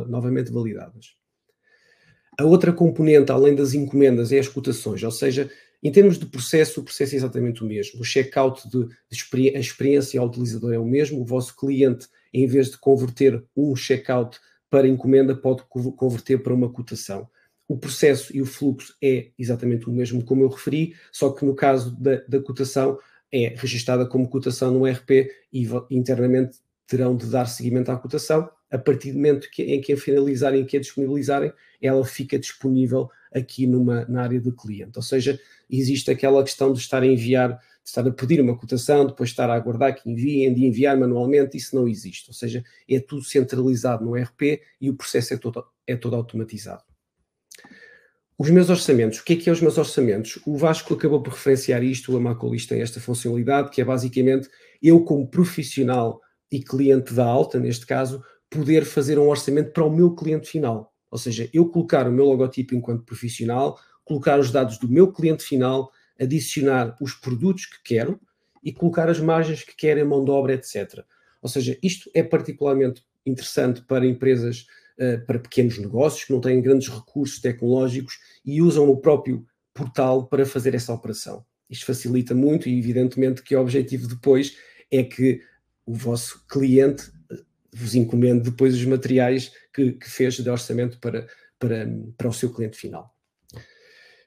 Speaker 3: novamente validadas. A outra componente, além das encomendas, é as cotações, ou seja, em termos de processo, o processo é exatamente o mesmo. O checkout, a experiência ao utilizador é o mesmo. O vosso cliente, em vez de converter um checkout para encomenda, pode converter para uma cotação. O processo e o fluxo é exatamente o mesmo, como eu referi, só que no caso da cotação é registada como cotação no ERP e internamente terão de dar seguimento à cotação. A partir do momento em que a finalizarem, que a disponibilizarem, ela fica disponível aqui na área do cliente. Ou seja, existe aquela questão de estar a pedir uma cotação, depois estar a aguardar que enviem, de enviar manualmente, isso não existe. Ou seja, é tudo centralizado no ERP e o processo é todo automatizado. Os meus orçamentos. O que é os meus orçamentos? O Vasco acabou por referenciar isto, a Macolis tem esta funcionalidade, que é basicamente eu, como profissional e cliente da Alta, neste caso, poder fazer um orçamento para o meu cliente final. Ou seja, eu colocar o meu logotipo enquanto profissional, colocar os dados do meu cliente final, adicionar os produtos que quero e colocar as margens que quero, a mão de obra, etc. Ou seja, isto é particularmente interessante para empresas, para pequenos negócios que não têm grandes recursos tecnológicos e usam o próprio portal para fazer essa operação. Isto facilita muito e, evidentemente, que o objetivo depois é que o vosso cliente vos encomende depois os materiais que fez de orçamento para o seu cliente final.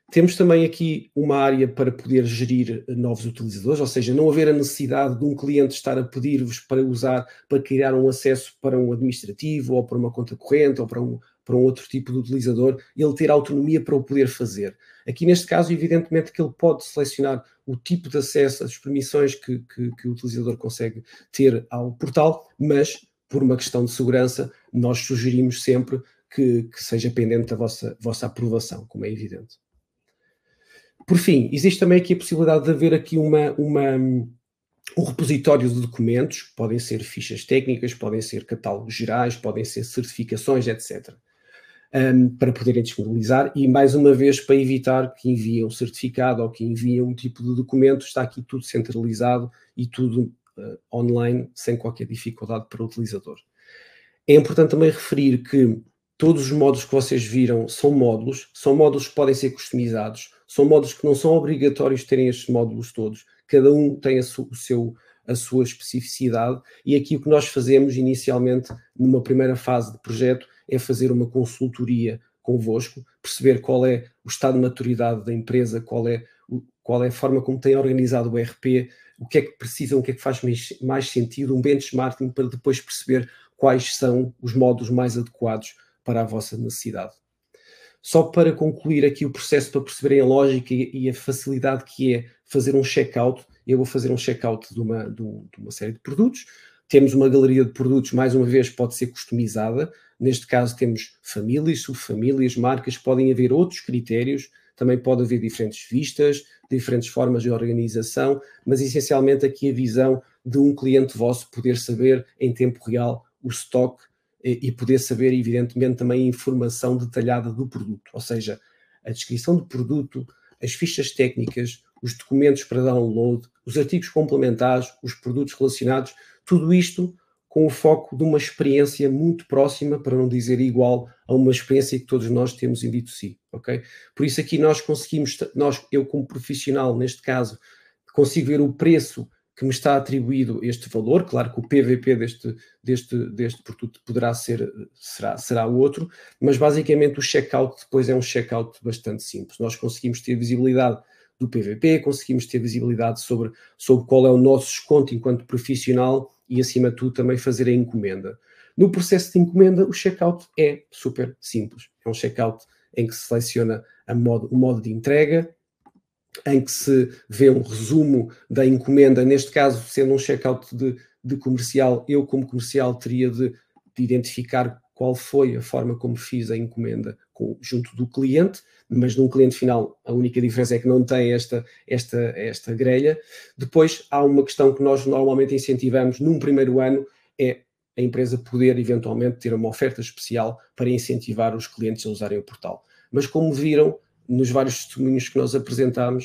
Speaker 3: Temos também aqui uma área para poder gerir novos utilizadores, ou seja, não haver a necessidade de um cliente estar a pedir-vos para usar, para criar um acesso para um administrativo ou para uma conta corrente ou para um outro tipo de utilizador, ele ter autonomia para o poder fazer. Aqui neste caso, evidentemente que ele pode selecionar o tipo de acesso, as permissões que o utilizador consegue ter ao portal, mas por uma questão de segurança, nós sugerimos sempre que seja pendente da vossa aprovação, como é evidente. Por fim, existe também aqui a possibilidade de haver aqui um repositório de documentos, podem ser fichas técnicas, podem ser catálogos gerais, podem ser certificações, etc. Para poderem disponibilizar e, mais uma vez, para evitar que enviem um certificado ou que enviem um tipo de documento, está aqui tudo centralizado e tudo online, sem qualquer dificuldade para o utilizador. É importante também referir que todos os módulos que vocês viram são módulos que podem ser customizados, são módulos que não são obrigatórios terem estes módulos todos, cada um tem a sua especificidade, e aqui o que nós fazemos inicialmente, numa primeira fase de projeto, é fazer uma consultoria convosco, perceber qual é o estado de maturidade da empresa, qual é a forma como tem organizado o ERP, o que é que precisam, o que é que faz mais sentido, um benchmarking para depois perceber quais são os módulos mais adequados para a vossa necessidade. Só para concluir aqui o processo, para perceberem a lógica e a facilidade que é fazer um check-out, eu vou fazer um check-out de uma série de produtos. Temos uma galeria de produtos, mais uma vez, pode ser customizada. Neste caso temos famílias, subfamílias, marcas, podem haver outros critérios, também pode haver diferentes vistas, diferentes formas de organização, mas essencialmente aqui a visão de um cliente vosso poder saber em tempo real o stock e poder saber, evidentemente, também a informação detalhada do produto, ou seja, a descrição do produto, as fichas técnicas, os documentos para download, os artigos complementares, os produtos relacionados, tudo isto com o foco de uma experiência muito próxima, para não dizer igual, a uma experiência que todos nós temos em B2C, ok? Por isso aqui nós conseguimos, eu como profissional, neste caso, consigo ver o preço que me está atribuído este valor. Claro que o PVP deste produto será outro, mas basicamente o checkout depois é um checkout bastante simples. Nós conseguimos ter visibilidade do PVP, conseguimos ter visibilidade sobre qual é o nosso desconto enquanto profissional e, acima de tudo, também fazer a encomenda. No processo de encomenda, o checkout é super simples. É um checkout em que se seleciona o modo de entrega, em que se vê um resumo da encomenda. Neste caso, sendo um checkout de comercial, eu como comercial teria de identificar qual foi a forma como fiz a encomenda junto do cliente, mas num cliente final a única diferença é que não tem esta grelha. Depois há uma questão que nós normalmente incentivamos num primeiro ano, é a empresa poder eventualmente ter uma oferta especial para incentivar os clientes a usarem o portal. Mas como viram, nos vários testemunhos que nós apresentaram,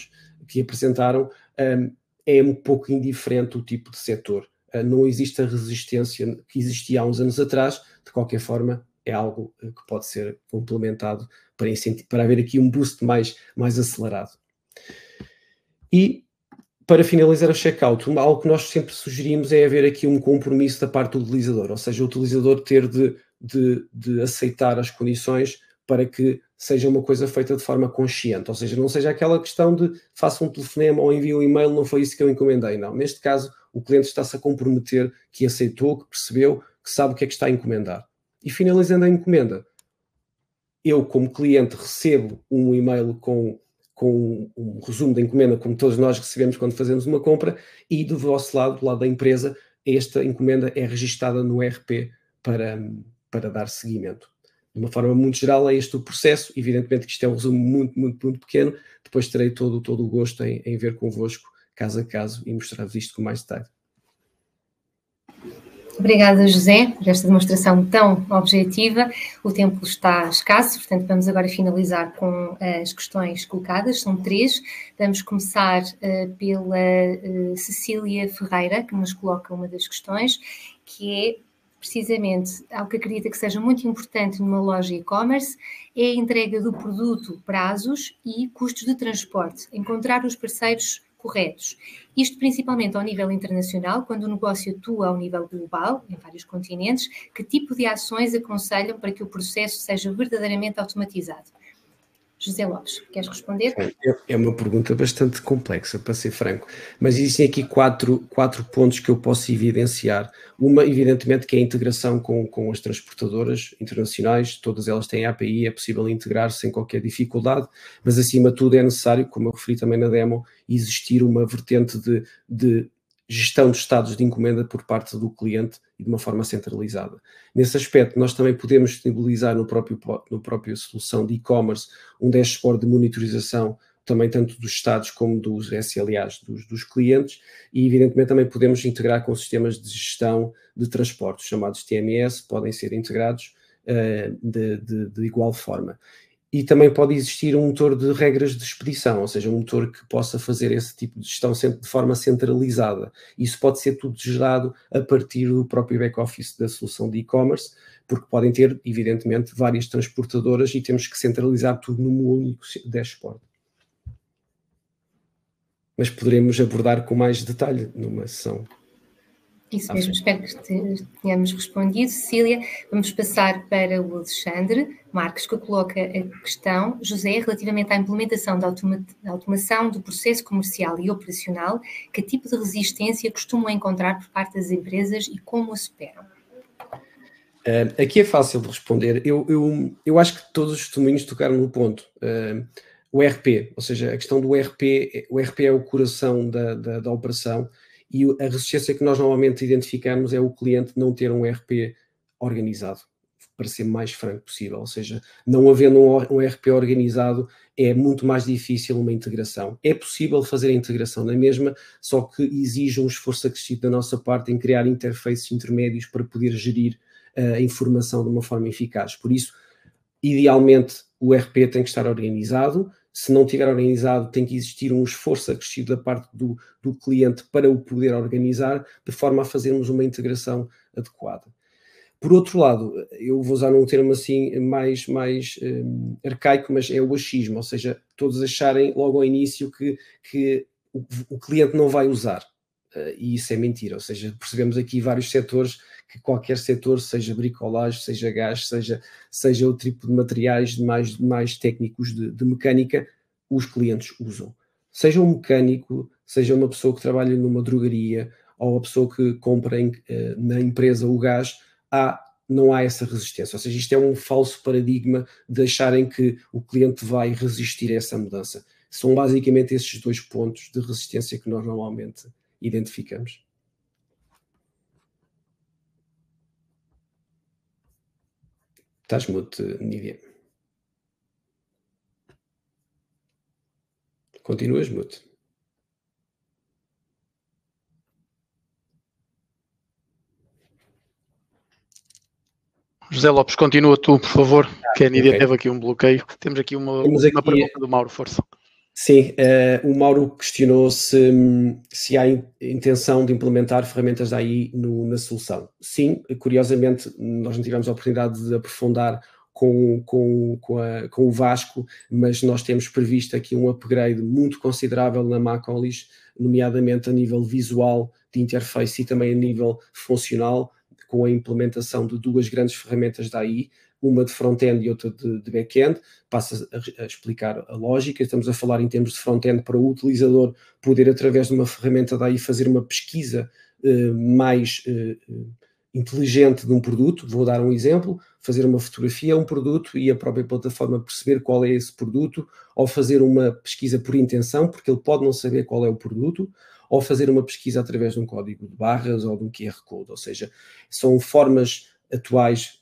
Speaker 3: é um pouco indiferente o tipo de setor. Não existe a resistência que existia há uns anos atrás. De qualquer forma, é algo que pode ser complementado para haver aqui um boost mais acelerado. E, para finalizar o checkout, algo que nós sempre sugerimos é haver aqui um compromisso da parte do utilizador, ou seja, o utilizador ter de aceitar as condições para que seja uma coisa feita de forma consciente, ou seja, não seja aquela questão de faça um telefonema ou envie um e-mail, não foi isso que eu encomendei, não. Neste caso, o cliente está-se a comprometer que aceitou, que percebeu, que sabe o que é que está a encomendar. E finalizando a encomenda, eu como cliente recebo um e-mail com um resumo da encomenda, como todos nós recebemos quando fazemos uma compra, e do vosso lado, do lado da empresa, esta encomenda é registada no ERP para dar seguimento. De uma forma muito geral, é este o processo. Evidentemente que isto é um resumo muito, muito, muito pequeno. Depois terei todo o gosto em ver convosco, caso a caso, e mostrar-vos isto com mais detalhe.
Speaker 1: Obrigada, José, por esta demonstração tão objetiva. O tempo está escasso, portanto vamos agora finalizar com as questões colocadas. São 3. Vamos começar pela Cecília Ferreira, que nos coloca uma das questões, que é precisamente algo que acredita que seja muito importante numa loja e-commerce, é a entrega do produto, prazos e custos de transporte. Encontrar os parceiros corretos. Isto principalmente ao nível internacional, quando o negócio atua ao nível global, em vários continentes, que tipo de ações aconselham para que o processo seja verdadeiramente automatizado? José Lopes, queres responder?
Speaker 3: É uma pergunta bastante complexa, para ser franco, mas existem aqui quatro pontos que eu posso evidenciar. Uma, evidentemente, que é a integração com as transportadoras internacionais, todas elas têm API, é possível integrar sem qualquer dificuldade, mas acima de tudo é necessário, como eu referi também na demo, existir uma vertente de gestão dos estados de encomenda por parte do cliente e de uma forma centralizada. Nesse aspecto, nós também podemos disponibilizar no próprio solução de e-commerce um dashboard de monitorização também tanto dos Estados como dos SLAs dos clientes, e evidentemente também podemos integrar com sistemas de gestão de transportes, chamados TMS, podem ser integrados de igual forma. E também pode existir um motor de regras de expedição, ou seja, um motor que possa fazer esse tipo de gestão sempre de forma centralizada. Isso pode ser tudo gerado a partir do próprio back-office da solução de e-commerce, porque podem ter, evidentemente, várias transportadoras e temos que centralizar tudo num único dashboard. Mas poderemos abordar com mais detalhe numa sessão.
Speaker 1: Isso mesmo, espero que tenhamos respondido. Cecília, vamos passar para o Alexandre Marques, que coloca a questão, José, relativamente à implementação da automação do processo comercial e operacional, que tipo de resistência costumam encontrar por parte das empresas e como a superam?
Speaker 3: Aqui é fácil de responder. Eu acho que todos os testemunhos tocaram no ponto. O ERP, ou seja, a questão do ERP, o ERP é o coração da operação, e a resistência que nós normalmente identificamos é o cliente não ter um ERP organizado, para ser mais franco possível. Ou seja, não havendo um ERP organizado, é muito mais difícil uma integração. É possível fazer a integração na mesma, só que exige um esforço acrescido da nossa parte em criar interfaces intermédios para poder gerir a informação de uma forma eficaz. Por isso, idealmente, o ERP tem que estar organizado. Se não estiver organizado, tem que existir um esforço acrescido da parte do cliente para o poder organizar, de forma a fazermos uma integração adequada. Por outro lado, eu vou usar um termo assim mais arcaico, mas é o achismo, ou seja, todos acharem logo ao início que o cliente não vai usar. E isso é mentira, ou seja, percebemos aqui vários setores, que qualquer setor, seja bricolagem, seja gás, seja o tipo de materiais mais técnicos de mecânica, os clientes usam. Seja um mecânico, seja uma pessoa que trabalha numa drogaria, ou a pessoa que compra na empresa o gás, não há essa resistência. Ou seja, isto é um falso paradigma de acharem que o cliente vai resistir a essa mudança. São basicamente esses dois pontos de resistência que nós normalmente identificamos. Estás mute, Nídia. Continuas mute.
Speaker 2: José Lopes, continua tu, por favor, que a Nídia teve aqui um bloqueio. Temos aqui uma pergunta do Mauro, força.
Speaker 3: Sim, o Mauro questionou se há intenção de implementar ferramentas da AI na solução. Sim, curiosamente, nós não tivemos a oportunidade de aprofundar com o Vasco, mas nós temos previsto aqui um upgrade muito considerável na Macaulay, nomeadamente a nível visual de interface e também a nível funcional, com a implementação de duas grandes ferramentas da AI, uma de front-end e outra de back-end. Passo a explicar a lógica. Estamos a falar em termos de front-end para o utilizador poder, através de uma ferramenta daí, fazer uma pesquisa mais inteligente de um produto. Vou dar um exemplo: fazer uma fotografia a um produto e a própria plataforma perceber qual é esse produto, ou fazer uma pesquisa por intenção, porque ele pode não saber qual é o produto, ou fazer uma pesquisa através de um código de barras ou de um QR Code. Ou seja, são formas atuais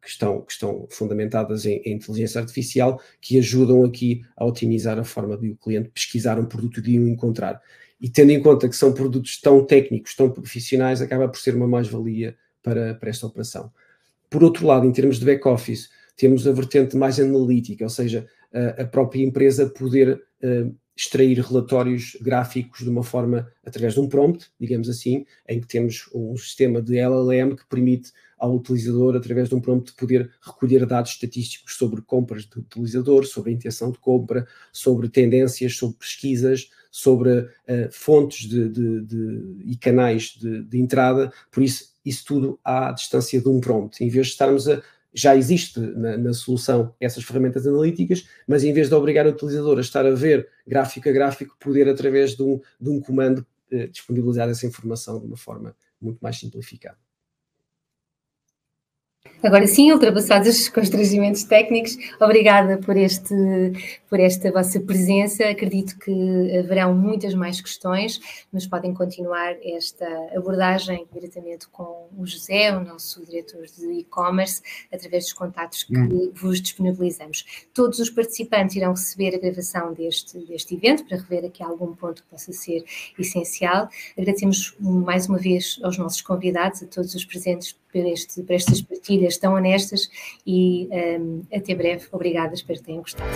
Speaker 3: que estão fundamentadas em inteligência artificial, que ajudam aqui a otimizar a forma de o cliente pesquisar um produto e de o encontrar. E tendo em conta que são produtos tão técnicos, tão profissionais, acaba por ser uma mais-valia para esta operação. Por outro lado, em termos de back-office, temos a vertente mais analítica, ou seja, a própria empresa poder extrair relatórios gráficos de uma forma, através de um prompt, digamos assim, em que temos um sistema de LLM que permite ao utilizador, através de um prompt, poder recolher dados estatísticos sobre compras do utilizador, sobre a intenção de compra, sobre tendências, sobre pesquisas, sobre fontes e canais de entrada. Por isso tudo à distância de um prompt. Em vez de estarmos já existe na solução essas ferramentas analíticas, mas em vez de obrigar o utilizador a estar a ver gráfico a gráfico, poder, através de um comando, disponibilizar essa informação de uma forma muito mais simplificada.
Speaker 1: Agora sim, ultrapassados os constrangimentos técnicos, obrigada por esta vossa presença. Acredito que haverão muitas mais questões, mas podem continuar esta abordagem diretamente com o José, o nosso diretor de e-commerce, através dos contactos que vos disponibilizamos. Todos os participantes irão receber a gravação deste evento para rever aqui algum ponto que possa ser essencial. Agradecemos mais uma vez aos nossos convidados, a todos os presentes, por estas partilhas tão honestas e até breve. Obrigada, espero que tenham gostado.